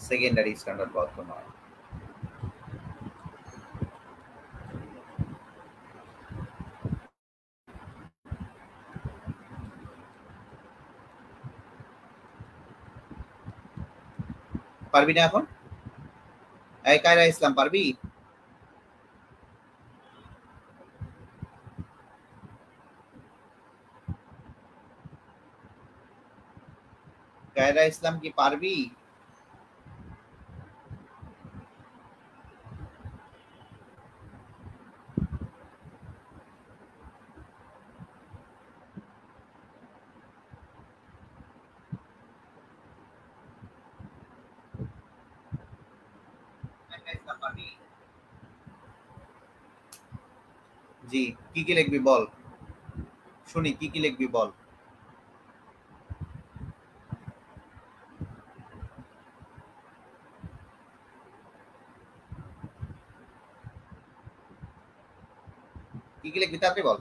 সেকেন্ডারি স্ট্যান্ডার্ড পদার্থ নয়? পারবি না এখন? এই কায়রা ইসলাম পারবি? কায়রা ইসলাম কি পারবি? কায়রা ইসলাম পারবি? জি, কি কি লিখবি বল? শুনি কি কি লিখবি বল। কি কি লিখবি তাড়াতাড়ি বল।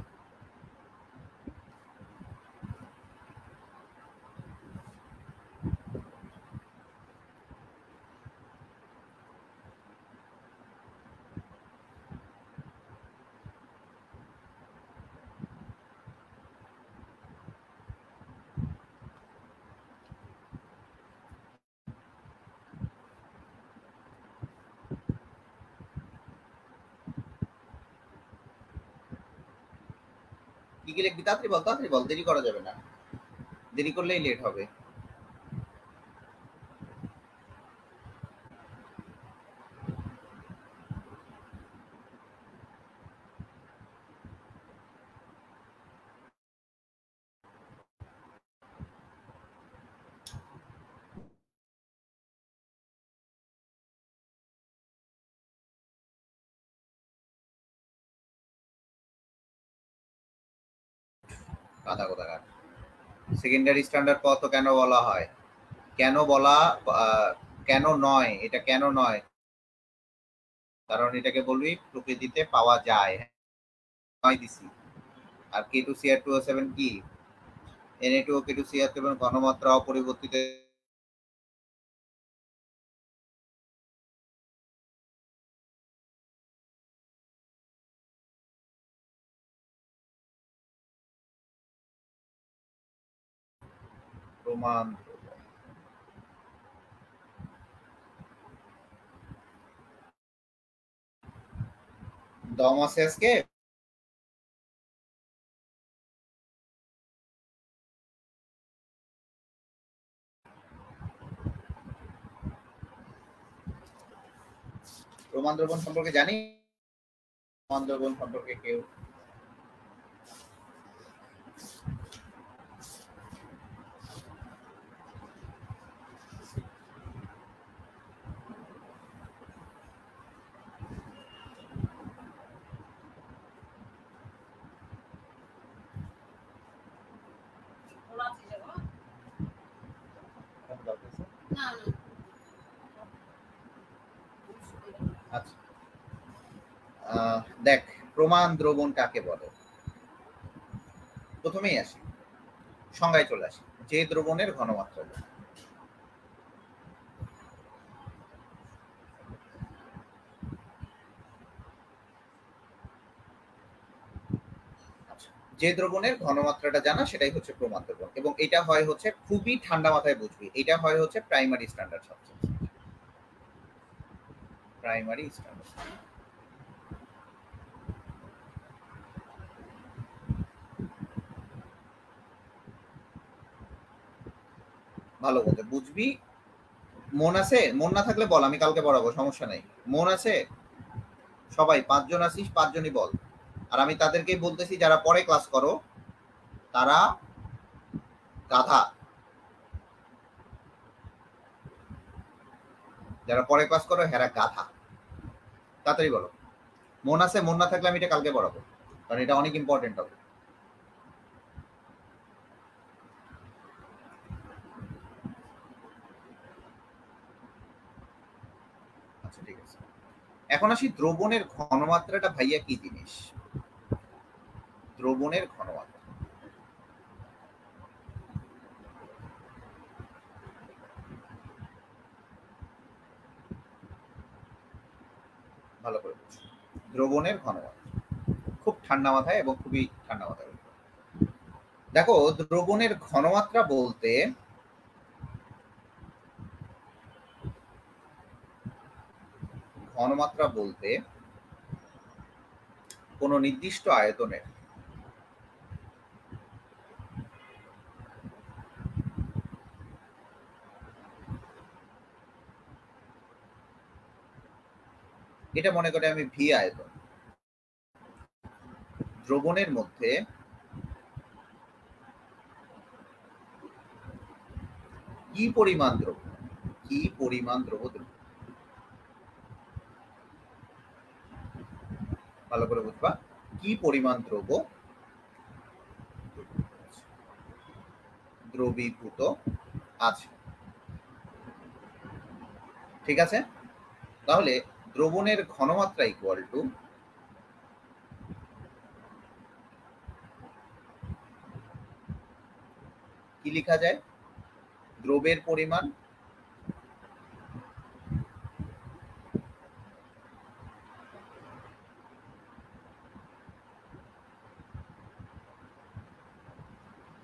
কি কি লিখবি তাড়াতাড়ি বল, দেরি করা যাবে না। দেরি করলেই লেট হবে। কাদা কোথাকার। সেকেন্ডারি স্ট্যান্ডার্ড পদার্থ কেন বলা হয়? কেন বলা কেন নয়? এটা কেন নয়? কারণ এটাকে বলবি প্রকৃতিতে পাওয়া যায়। নয় দিছি। আর K2CR2O7 কি? Na2 ও K2CR7 ঘনমাত্রা অপরিবর্তিত প্রমাণ দম আছে আজকে? প্রমাণ দ্রবণ সম্পর্কে জানি? প্রমাণ দ্রবণ সম্পর্কে কেউ? আচ্ছা, দেখ প্রমাণ দ্রবণ কাকে বলে। প্রথমেই আসি, সংজ্ঞায় চলে আসি। যে দ্রবণের ঘনমাত্রা, যে দ্রবণের ঘনমাত্রাটা জানা সেটাই হচ্ছে প্রমাণ দ্রবণ, এবং এটা হয় হচ্ছে খুবই ঠান্ডা মাথায় বুঝবি, এটা হয় হচ্ছে primary standard subject. Primary standard ভালো মতো বুঝবি। মন আছে? মন না থাকলে বল, আমি কালকে পড়াবো, সমস্যা নাই। মন আছে? সবাই 5 জন আছিস, 5 জনই বল। আর আমি তাদেরকেই বলতেছি যারা পরে ক্লাস করো তারা গাধা, যারা পরে ক্লাস করো হেরা গাধা। তাড়াতাড়ি বলো মন আছে। মন না থাকলে আমি এটা কালকে পড়াবো, কারণ এটা অনেক ইম্পর্টেন্ট হবে। আচ্ছা ঠিক আছে, এখন আসি দ্রবণের ঘনমাত্রাটা ভাইয়া কি জিনিস। দ্রবণের ঘনমাত্রা ভালো করে বুঝো। দ্রবণের ঘনমাত্রা খুব ঠান্ডা মাথায় এবং খুবই ঠান্ডা মাথায় দেখো। দ্রবণের ঘনমাত্রা বলতে কোনো নির্দিষ্ট আয়তনের এটা মনে করে আমি ভি আয়তন, দ্রবণের মধ্যে কি পরিমাণ দ্রব্য, কি পরিমাণ দ্রব্য, ভালো করে বুঝবা, কি পরিমাণ দ্রব্য দ্রবীভূত আছে। ঠিক আছে, তাহলে দ্রবণের ঘনমাত্রা ইকুয়াল টু কি লেখা যায়? দ্রবের পরিমাণ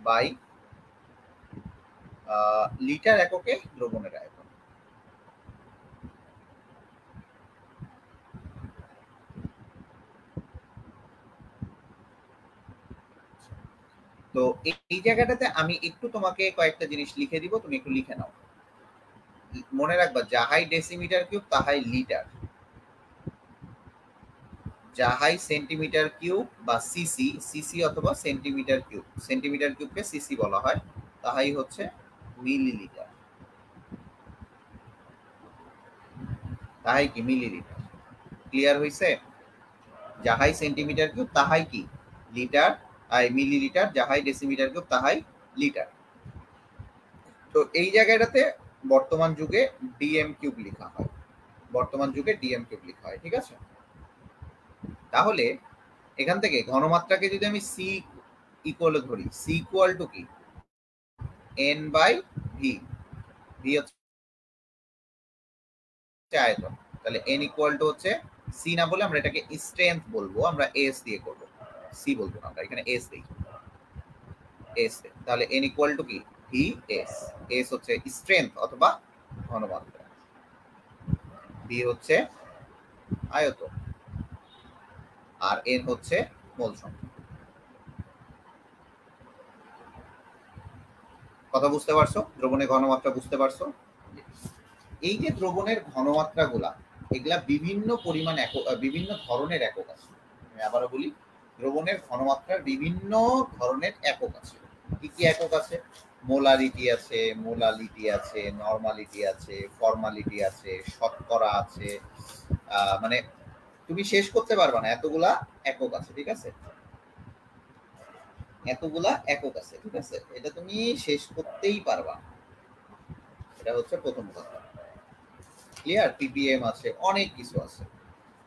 বাই লিটার এককে দ্রবণের আয়তন। তো এই জায়গাটাতে আমি একটু তোমাকে কয়েকটা জিনিস লিখে দিব, তুমি একটু লিখে নাও। মনে রাখবা যাহাই ডেসিমিটার কিউব তাহাই লিটার, যাহাই সেন্টিমিটার কিউব বা সিসি, সিসি অথবা সেন্টিমিটার কিউব, সেন্টিমিটার কিউবকে সিসি বলা হয়, তাহাই হচ্ছে মিলিলিটার। তাহাই কি মিলিলিটার। ক্লিয়ার হইছে? যাহাই সেন্টিমিটার কিউব তাহাই কি লিটার, আর মিলিলিটার, যাহাই ডেসিমিটার কিউব তাহাই লিটার। তো এই জায়গাটাতে বর্তমান যুগে ডিএম কিউব লেখা হয়, বর্তমান যুগে ডিএম কিউব লেখা হয়। ঠিক আছে, তাহলে এখান থেকে ঘনমাত্রাকে যদি আমি সি ইকুয়াল ধরি, সি ইকুয়াল টু কি এন বাই ভি, ভি হচ্ছে আয়তন, তাহলে এন ইকুয়াল টু হচ্ছে সি না বলে আমরা এটাকে স্ট্রেংথ বলবো, আমরা এস দিয়ে করব, সি বলবো না, আমরা এখানে এস দিই, এস, তাহলে এন ইকুয়াল টু কি ভি এস। এস হচ্ছে স্ট্রেংথ অথবা ঘনমাত্রা, ভি হচ্ছে আয়তন, আর এন হচ্ছে মোল সংখ্যা। কথা বুঝতে পারছো? দ্রবণের ঘনমাত্রা বুঝতে পারছো? এই যে দ্রবণের ঘনমাত্রাগুলা, এগুলা বিভিন্ন পরিমাণ একক, বিভিন্ন ধরনের একক আছে। আমি আবারও বলি, দ্রবণের ঘনমাত্রার বিভিন্ন ধরনের একক আছে। কি কি একক আছে? মোলারিটি আছে, মোলালিটি আছে, নরমালিটি আছে, ফর্মালিটি আছে, শতকরা আছে। মানে তুমি শেষ করতে পারবা না, এতগুলা একক আছে। ঠিক আছে, এতগুলা একক আছে। ঠিক আছে, এটা তুমি শেষ করতেই পারবা। এটা হচ্ছে প্রথম কথা। ক্লিয়ার? পিপিএম আছে, অনেক কিছু আছে।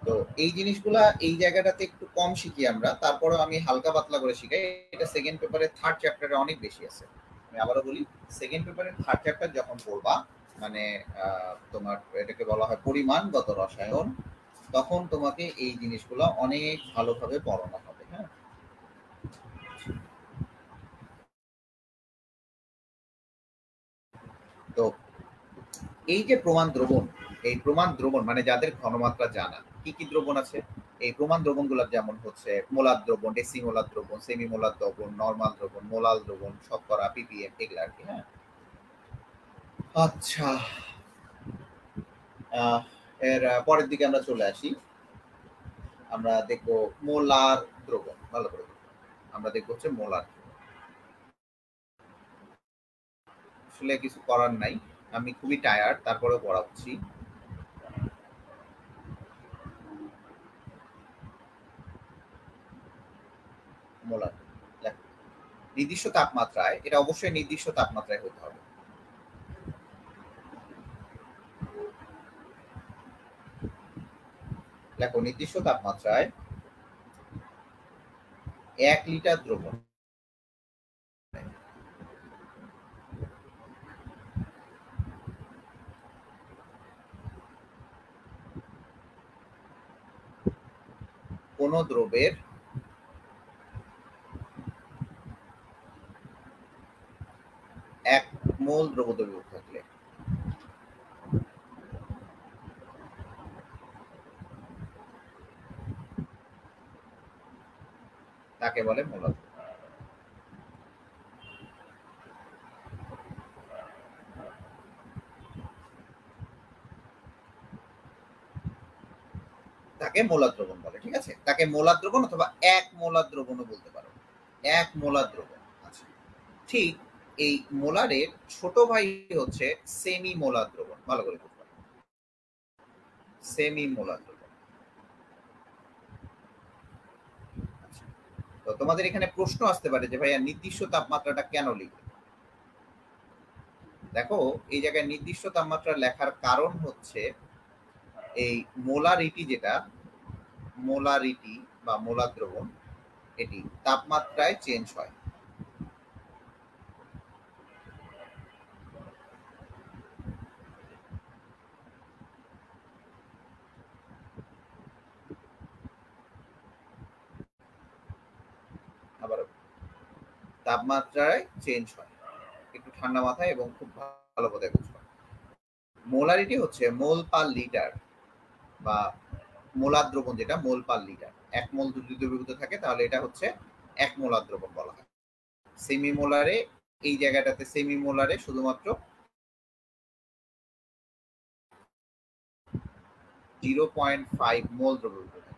তো এই জিনিসগুলা এই জায়গাটাতে একটু কম শিখি আমরা, তারপরে আমি হালকা পাতলা করে শিখাই। এটা সেকেন্ড পেপারে থার্ড চ্যাপ্টারে অনেক বেশি আছে। আমি আবারও বলি, সেকেন্ড পেপারের থার্ড চ্যাপ্টার যখন পড়বা, মানে তোমার এটাকে বলা হয় পরিমাণগত রসায়ন, তখন তোমাকে এই জিনিসগুলো অনেক ভালোভাবে পড়ানো হবে। হ্যাঁ, তো এই যে প্রমাণ দ্রবণ, এই প্রমাণ দ্রবণ মানে যাদের ঘনমাত্রা জানা, কি কি দ্রবণ আছে এই প্রমাণ দ্রবণগুলো, যেমন হচ্ছে মোলার দ্রবণ, ডেসিমোলার দ্রবণ, সেমিমোলার দ্রবণ, নরমাল দ্রবণ, মোলাল দ্রবণ, শতকরা, পিপিএম, এগুলো আর কি। হ্যাঁ, আচ্ছা, এর পরের দিকে আমরা চলে আসি। আমরা দেখবো মোলার দ্রবণ। ভালো করে আমরা দেখবো হচ্ছে মোলার। আসলে কিছু করার নাই, আমি খুবই টায়ার্ড, তারপরেও পড়াচ্ছি। মোলার নির্দিষ্ট তাপমাত্রায়, এটা অবশ্যই নির্দিষ্ট তাপমাত্রায় হতে হবে। দেখো, নির্দিষ্ট তাপমাত্রায় 1 লিটার দ্রবণ কোন দ্রবের 1 মোল দ্রবদ্রব্য থাকলে তাকে বলে মোলার। তাকে মোলার দ্রবণ বলে। ঠিক আছে, তাকে মোলার দ্রবণ অথবা 1 মোলার দ্রবণও বলতে পারো। 1 মোলার দ্রবণ। আচ্ছা, ঠিক এই মোলারের ছোট ভাই হচ্ছে সেমি মোলার দ্রবণ। ভালো করে বুঝতে পারো, সেমি মোলার দ্রবণ। আচ্ছা, তো তোমাদের এখানে প্রশ্ন আসতে পারে যে ভাইয়া নির্দিষ্ট তাপমাত্রাটা কেন লিখবে? দেখো, এই জায়গায় নির্দিষ্ট তাপমাত্রা লেখার কারণ হচ্ছে এই মোলারিটি, যেটা মোলারিটি বা মোলার দ্রবণ, এটি তাপমাত্রায় চেঞ্জ হয়। আবার তাপমাত্রায় চেঞ্জ হয়, একটু ঠান্ডা মাথায় এবং খুব ভালো করে বুঝবো। মোলারিটি হচ্ছে মোল পার লিটার, বা মোলার দ্রবণ যেটা মোল পার লিটার। 1 মোল যদি দ্রবীভূত থাকে তাহলে এটা হচ্ছে 1 মোলার দ্রবণ বলা হয়। সেমি মোলারে, এই জায়গাটাতে সেমি মোলারে শুধুমাত্র 0.5 মোল দ্রবীভূত থাকে,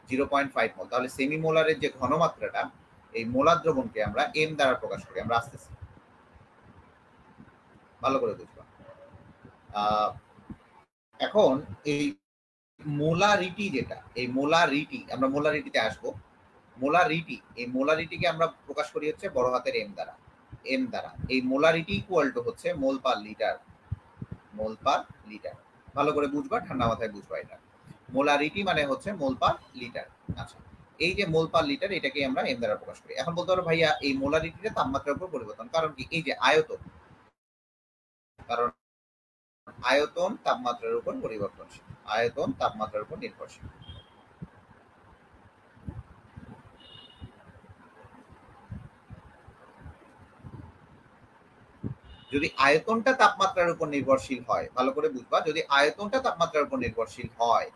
0.5 মোল। তাহলে সেমি মোলারের যে ঘনমাত্রাটা, এই মোলার দ্রবণকে আমরা এম দ্বারা প্রকাশ করি। আমরা আসতেছি, ভালো করে বুঝবা। এখন এই মোলারিটি যেটা, এই মোলারিটি, আমরা মোলারিটিতে আসবো। মোলারিটি, এই মোলারিটিকে আমরা প্রকাশ করি হচ্ছে বড় হাতের এম দ্বারা। এম দ্বারা এই মোলারিটি ইকুয়াল টু হচ্ছে মোল পার লিটার। মোল পার লিটার, ভালো করে বুঝবা, ঠান্ডা মাথায় বুঝবা। এটা মোলারিটি মানে হচ্ছে মোল পার লিটার। আচ্ছা, এই যে মোল পার লিটার, এটাকে আমরা এম দ্বারা প্রকাশ করি। এখন বলতে পারো ভাইয়া এই মোলারিটিটা তাপমাত্রার উপর পরিবর্তন, কারণ কি? এই যে আয়তন, কারণ আয়তন তাপমাত্রার উপর পরিবর্তনশীল, আয়তন তাপমাত্রার উপর নির্ভরশীল। যদি আয়তনটা তাপমাত্রার উপর নির্ভরশীল হয়, ভালো করে বুঝবা, যদি আয়তনটা তাপমাত্রার উপর নির্ভরশীল হয়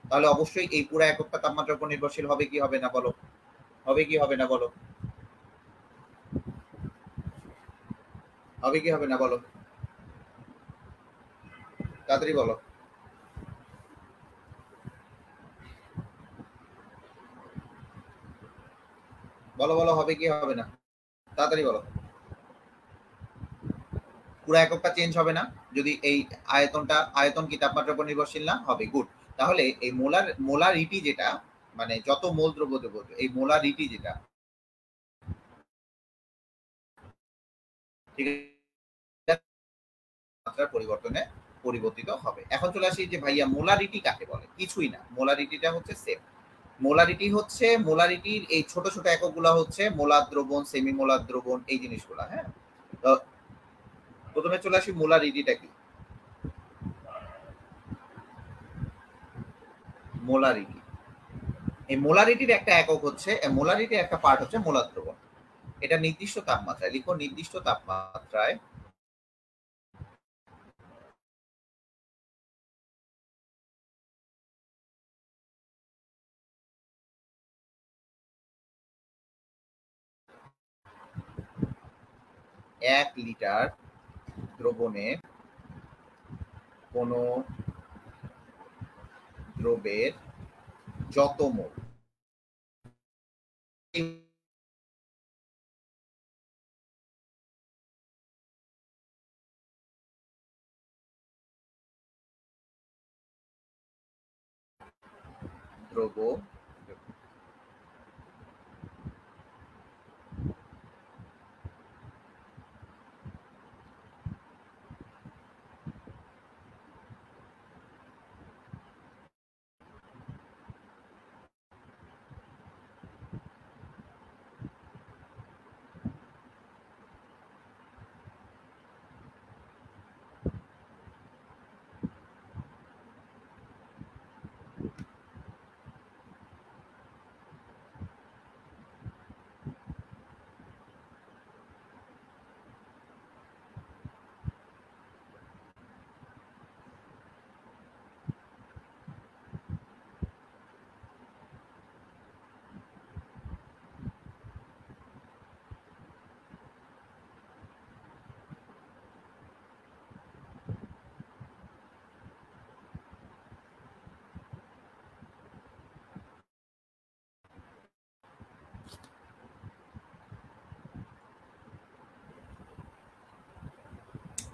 তাহলে অবশ্যই এই পুরো এককটা তাপমাত্রার উপর নির্ভরশীল হবে কি হবে না বলো? হবে কি হবে না বলো? হবে কি হবে না বলো? তাড়াতাড়ি বলো। বলো বলো, হবে কি হবে না? তাড়াতাড়ি বলো। পুরো এককটা চেঞ্জ হবে না যদি এই আয়তন কি তাপমাত্রার উপর নির্ভরশীল না হবে? গুড। তাহলে এই মোলারিটি যেটা, মানে যত মোল দ্রব্য দেব, এই মোলারিটি যেটা, ঠিক আছে, মাত্রার পরিবর্তনে পরিবর্তিত হবে। এখন চলে আসি যে ভাইয়া মোলারিটি কাকে বলে? কিছুই না, মোলারিটিটা হচ্ছে সেম। মোলারিটির এই ছোট ছোট এককগুলো হচ্ছে মোলার দ্রবণ, সেমি মোলার দ্রবণ, এই জিনিসগুলো। হ্যাঁ, তো প্রথমে চলে আসি মোলারিটিটা কি। মোলারিটি, এই মোলারিটির একটা একক হচ্ছে, মোলারিটির একটা পার্ট হচ্ছে মোলার দ্রবণ। এটা নির্দিষ্ট তাপমাত্রায়, লিখো নির্দিষ্ট তাপমাত্রায় এক লিটার দ্রবণে কোন দ্রবের যত মোল, দ্রব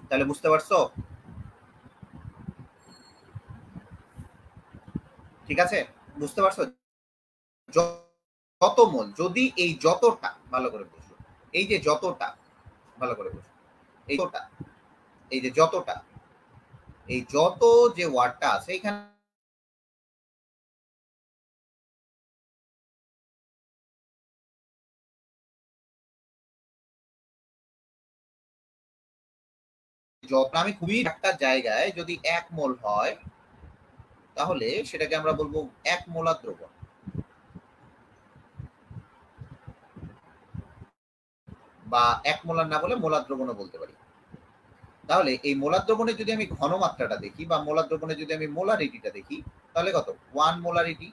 তাহলে বুঝতে পারছো? ঠিক আছে, বুঝতে পারছো? যত মোল, যদি এই যতটা, ভালো করে বুঝো, এই যে যতটা, ভালো করে বুঝো, এই যতটা, এই যে যতটা, এই যত যে ওয়ার্ডটা আছে এখানে, যত আমি খুবই একটা জায়গায় যদি 1 মোল হয় তাহলে সেটাকে আমরা বলবো 1 মোলার দ্রবণ, বা 1 মোলার না বলে মোলার দ্রবণও বলতে পারি। তাহলে এই মোলার দ্রবণে যদি আমি ঘনমাত্রাটা দেখি, বা মোলার দ্রবণে যদি আমি মোলারিটিটা দেখি, তাহলে কত? 1 মোলারিটি।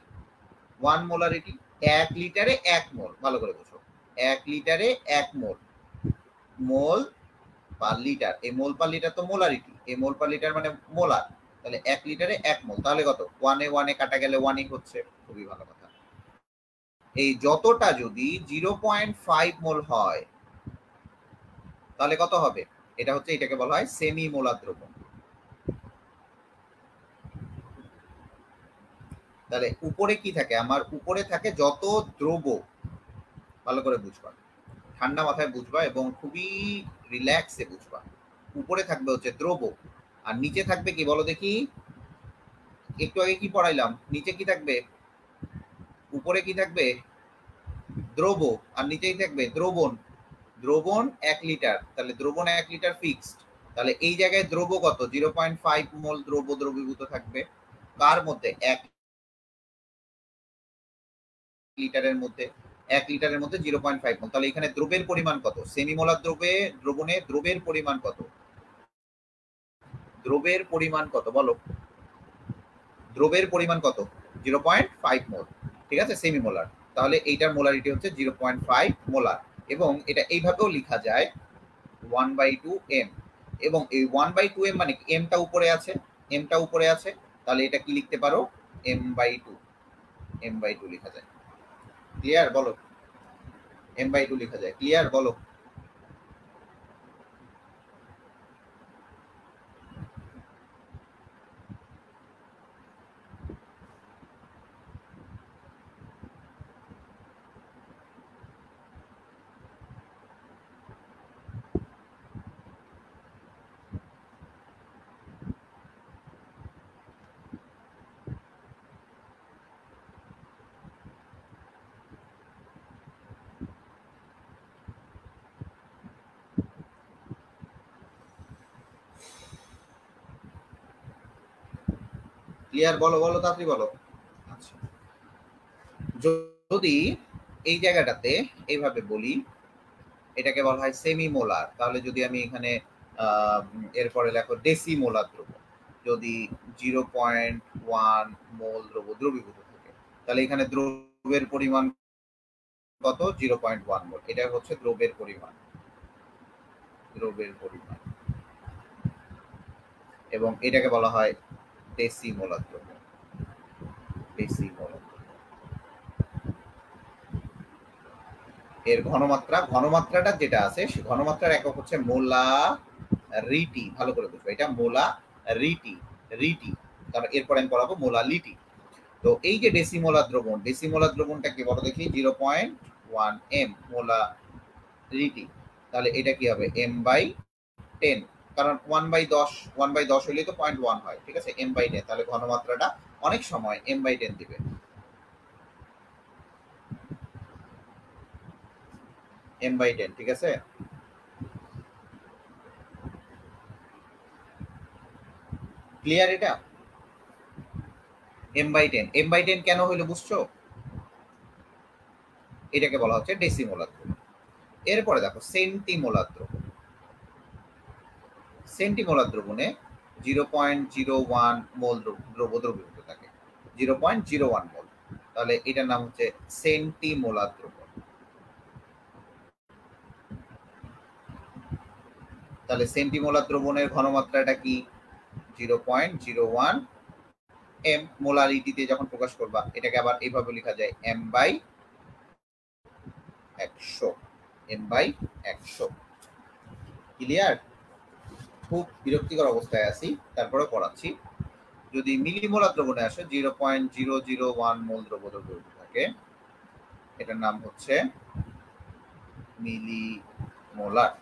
1 মোলারিটি 1 লিটারে 1 মোল, ভালো করে বুঝো, 1 লিটারে 1 মোল, মোল পার লিটার, এই মোল পার লিটার তো মোলারিটি, এই মোল পার লিটার মানে মোলার, তাহলে 1 লিটারে 1 মোল, তাহলে কত? 1 এ কাটা গেলে 1 হচ্ছে, খুবই ভালো কথা। এই যতটা যদি 0.5 মোল হয় তাহলে কত হবে? এটা হচ্ছে, এটাকে বলা হয় সেমি মোলার দ্রবণ। তাহলে উপরে কি থাকে আমার? উপরে থাকে যত দ্রব, ভালো করে বুঝবা, ঠান্ডা মাথায় বুঝবা এবং খুবই রিল্যাক্সে বুঝবা। উপরে থাকবে হচ্ছে দ্রব, আর নিচে থাকবে কি বলো দেখি? একটু আগে কি পড়াইলাম? নিচে কি থাকবে? উপরে কি থাকবে? দ্রব, আর নিচেই থাকবে দ্রবণ। দ্রবণ 1 লিটার, তাহলে দ্রবণ 1 লিটার ফিক্সড। তাহলে এই জায়গায় দ্রব কত? 0.5 মোল দ্রব দ্রবীভূত থাকবে। কার মধ্যে? 1 লিটারের মধ্যে। 1 লিটারের মধ্যে 0.5 মোল। তাহলে এখানে দ্রবের পরিমাণ কত? সেমিমোলার দ্রবণে দ্রবের পরিমাণ কত? দ্রবের পরিমাণ কত বলো? দ্রবের পরিমাণ কত? 0.5 মোল। ঠিক আছে, সেমিমোলার। তাহলে এইটার মোলারিটি হচ্ছে 0.5 মোলার এবং এটা এইভাবেও লেখা যায় 1/2 m। এবং এই 1/2 m মানে কি? m টা উপরে আছে, m টা উপরে আছে, তাহলে এটা কি লিখতে পারো? m/2 m/2 লেখা যায়। ক্লিয়ার? বলো। m/2 লেখা যায়। ক্লিয়ার? বলো। ক্লিয়ার? বলো বলো, তাড়াতাড়ি বলো। আচ্ছা, যদি এই জায়গাটাতে এইভাবে বলি, এটাকে বলা হয় সেমিমোলার। তাহলে যদি আমি এখানে এরপরে লেখো ডেসিমোলার দ্রবণ, যদি 0.1 মোল দ্রবীভূত থাকে, তাহলে এখানে দ্রবের পরিমাণ কত? 0.1 মোল। এটা হচ্ছে দ্রবের পরিমাণ, দ্রবের পরিমাণ। এবং এটাকে বলা হয় ডেসিমোলার দ্রবণ, ডেসিমোলার। এর ঘনমাত্রাটা যেটা আছে, সে ঘনমাত্রার একক হচ্ছে মোলারিটি। ভালো করে বুঝবো, এটা মোলারিটি, রিটি। কারণ এরপর আমি পড়াবো মোলালিটি। তো এই যে ডেসিমোলার দ্রবণটা কি বলো দেখি? 0.1 m মোলারিটি। তাহলে এটা কি হবে? m/10। কারণ 1/10 হইলে তো 0.1 হয়। ঠিক আছে, m/10। তাহলে ঘনমাত্রাটা অনেক সময় m/10 দিবে, m/10। ঠিক আছে, ক্লিয়ার? এটা m/10। m/10 কেন হইলো বুঝছো? এটাকে বলা হচ্ছে ডেসিমোলার দ্রবণ। এরপরে দেখো সেন্টিমোলার দ্রবণ। সেন্টিমোলার দ্রবণে 0.01 মোল দ্রবীভূত থাকে, 0.01 মোল। তাহলে এটার নাম হচ্ছে সেন্টিমোলার দ্রবণ। তাহলে সেন্টিমোলার দ্রবণের ঘনমাত্রাটা কি? 0.01 m। মোলারিটিতে যখন প্রকাশ করবা, এটাকে আবার এইভাবে লেখা যায় m/100, m/100। ক্লিয়ার? খুব বিরক্তিকর অবস্থায় আছি, তারপরে পড়াচ্ছি। যদি মিলিমোলার দ্রবণে আসে, 0.001 মোল দ্রবীভূত থাকে, এটার নাম হচ্ছে মিলিমোলার।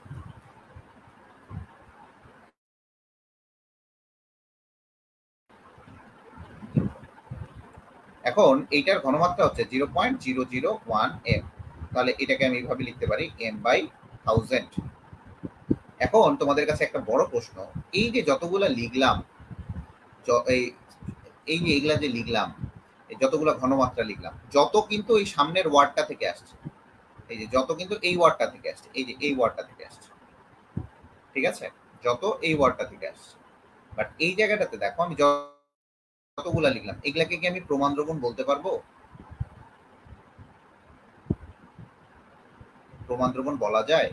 এখন এইটার ঘনমাত্রা হচ্ছে 0.001 m। তাহলে এটাকে আমি এইভাবে লিখতে পারি m/1000। এখন তোমাদের কাছে একটা বড় প্রশ্ন, এই যে যতগুলা লিখলাম, এই যে এইগুলা যে লিখলাম, যতগুলা ঘনমাত্রা লিখলাম, যত কিন্তু এই সামনের ওয়ার্ডটা থেকে আসছে। এই যে যত কিন্তু এই ওয়ার্ডটা থেকে আসছে, এই যে এই ওয়ার্ডটা থেকে আসছে। ঠিক আছে, যত এই ওয়ার্ডটা থেকে আসছে। বাট এই জায়গাটাতে দেখো, আমি যতগুলা লিখলাম, এগুলাকে কি আমি প্রমাণ দ্রবণ বলতে পারবো? প্রমাণ দ্রবণ বলা যায়?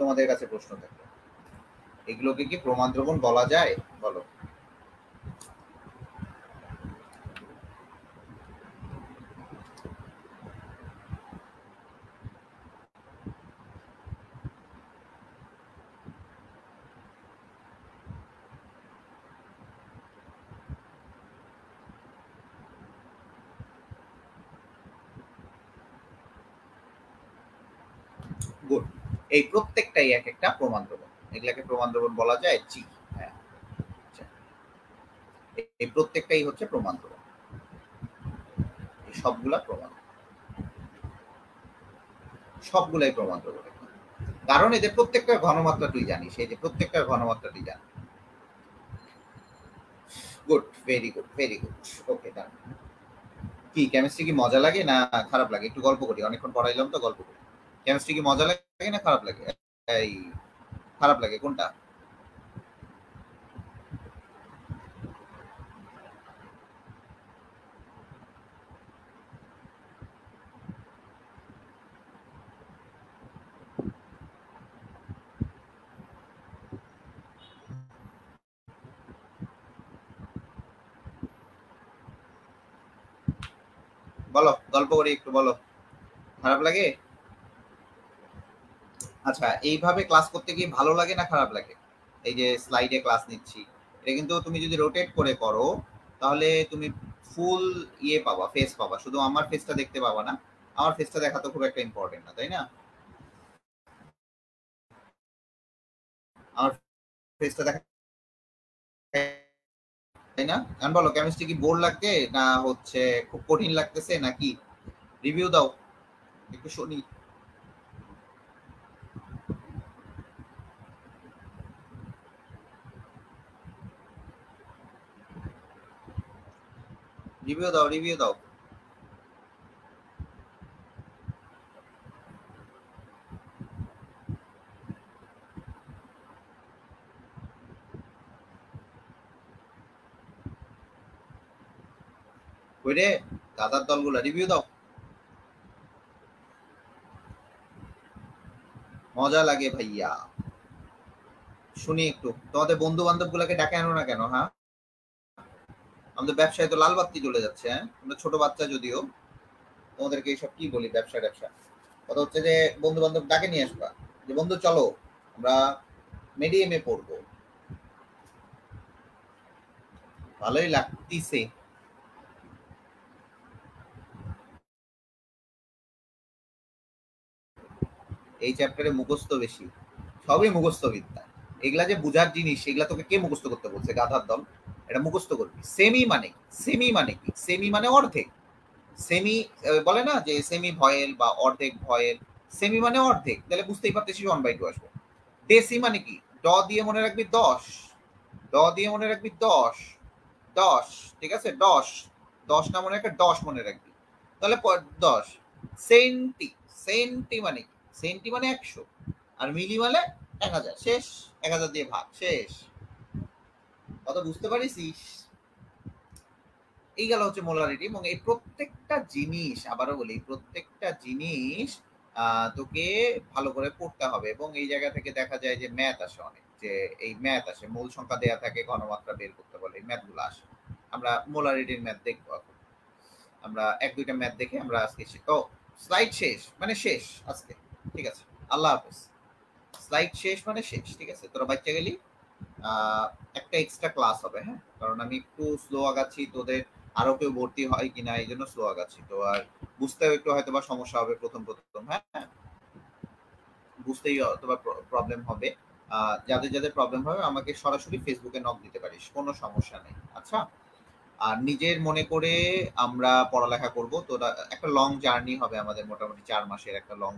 তোমাদের কাছে প্রশ্ন থাকবে, এগুলোকে কি প্রমাণ দ্রবণ বলা যায়? বলো। গুড। এই প্রত্যেকটাই এক একটা প্রমাণ দ্রবণ। এগুলাকে প্রমাণ দ্রবণ বলা যায়? জি, হ্যাঁ। এই প্রত্যেকটাই হচ্ছে প্রমাণ দ্রবণ, সবগুলা প্রমাণ, সবগুলাই প্রমাণ দ্রবণ। কারণ এদের প্রত্যেকটার ঘনমাত্রা তুই জানিস, এই যে প্রত্যেকটার ঘনমাত্রা তুই জানিস। Good, very good, very good. Okay, done. কি কেমিস্ট্রি কি মজা লাগে না খারাপ লাগে? একটু গল্প করি, অনেকক্ষণ পড়াইলাম তো, গল্প করি। কেমিস্ট্রি কি মজা লাগে না খারাপ লাগে? এই খারাপ লাগে কোনটা? বলো, গল্প করি একটু, বলো। খারাপ লাগে? আচ্ছা, এইভাবে ক্লাস করতে গিয়ে ভালো লাগে না খারাপ লাগে? এই যে স্লাইডে ক্লাস নিচ্ছি, এটা কিন্তু তুমি যদি রোটেট করে করো তাহলে তুমি ফুল ইয়ে পাবা, ফেস পাবা, শুধু আমার ফেসটা দেখতে পাবা না। আমার ফেসটা দেখা তো খুব একটা ইম্পর্টেন্ট না, তাই না? আমার ফেসটা দেখা, তাই না? এখন বলো, কেমিস্ট্রি কি বোর লাগছে না হচ্ছে খুব কঠিন লাগতেছে নাকি? রিভিউ দাও, একটু শুনি। রিভিউ দাও, রিভিউ দাও। ওইরে দাদার দলগুলা রিভিউ দাও। মজা লাগে ভাইয়া, শুনি একটু। তোমাদের বন্ধু বান্ধব গুলাকে ডাকে আনো না কেন? হ্যাঁ, আমাদের ব্যবসায় তো লাল বাতি চলে যাচ্ছে। হ্যাঁ, তোমরা ছোট বাচ্চা যদিও, তোমাদেরকে এইসব কি বলি, ব্যবসা ব্যবসা। কথা হচ্ছে যে বন্ধু বান্ধব ডাকে নিয়ে আসবা, যে বন্ধু চলো আমরা মিডিয়ামে পড়বো। ভালোই লাগতিছে। এই চ্যাপ্টারে মুখস্থ বেশি, সবই মুখস্থ বিদ্যা। এগুলা যে বুঝার জিনিস, এগুলা তোকে কে মুখস্থ করতে বলছে? গাধার দল। এটা মুখস্থ করবি। সেমি মানে কি? সেমি মানে কি? সেমি মানে অর্ধেক। সেমি বলে না যে সেমি ভয়েল বা অর্ধেক ভয়েল, সেমি মানে অর্ধেক, তাহলে বুঝতেই পারতেছিস 1/2 আসবে। ডেসি মানে কি? ড দিয়ে মনে রাখবি 10, ড দিয়ে মনে রাখবি 10, 10, ঠিক আছে? 10, 10 না মনে রাখবে, 10 মনে রাখবি। তাহলে 10। সেন্টি, সেন্টি মানে কি? সেন্টি মানে 100, আর মিলি মানে 1000। শেষ। 1000 দিয়ে ভাগ, শেষ। কথা বুঝতে পারিস? এই গেল হচ্ছে মোলারিটি। এবং এই প্রত্যেকটা জিনিস, আবারও বলি, প্রত্যেকটা জিনিস তোকে ভালো করে পড়তে হবে। এবং এই জায়গা থেকে দেখা যায় যে ম্যাথ আসে অনেক, যে এই ম্যাথ আসে, মূল সংখ্যা দেয়া থাকে, ঘনমাত্রা বের করতে বলে, এই ম্যাথগুলো আসে। আমরা মোলারিটির ম্যাথ দেখবো এখন। আমরা এক দুইটা ম্যাথ দেখে আমরা আজকে ও স্লাইড শেষ মানে শেষ আজকে, ঠিক আছে? আল্লাহ হাফেজ। স্লাইড শেষ মানে শেষ, ঠিক আছে? তোরা বাচ্চা গেলি, একটা এক্সট্রা ক্লাস হবে, হ্যাঁ, কারণ আমি একটু স্লো আগাচ্ছি, তোদের আরো কেউ ভর্তি হয় কিনা এই জন্য স্লো আগাচ্ছি। তো আর বুঝতেও একটু হয়তো বা সমস্যা হবে প্রথম প্রথম, হ্যাঁ, বুঝতেই হয়তো বা প্রবলেম হবে। যাদের যাদের প্রবলেম হবে আমাকে সরাসরি ফেসবুকে নক দিতে পারিস, কোনো সমস্যা নেই। আচ্ছা, আর নিজের মনে করে আমরা পড়ালেখা করব। তো একটা লং জার্নি হবে আমাদের, মোটামুটি 4 মাসের একটা লং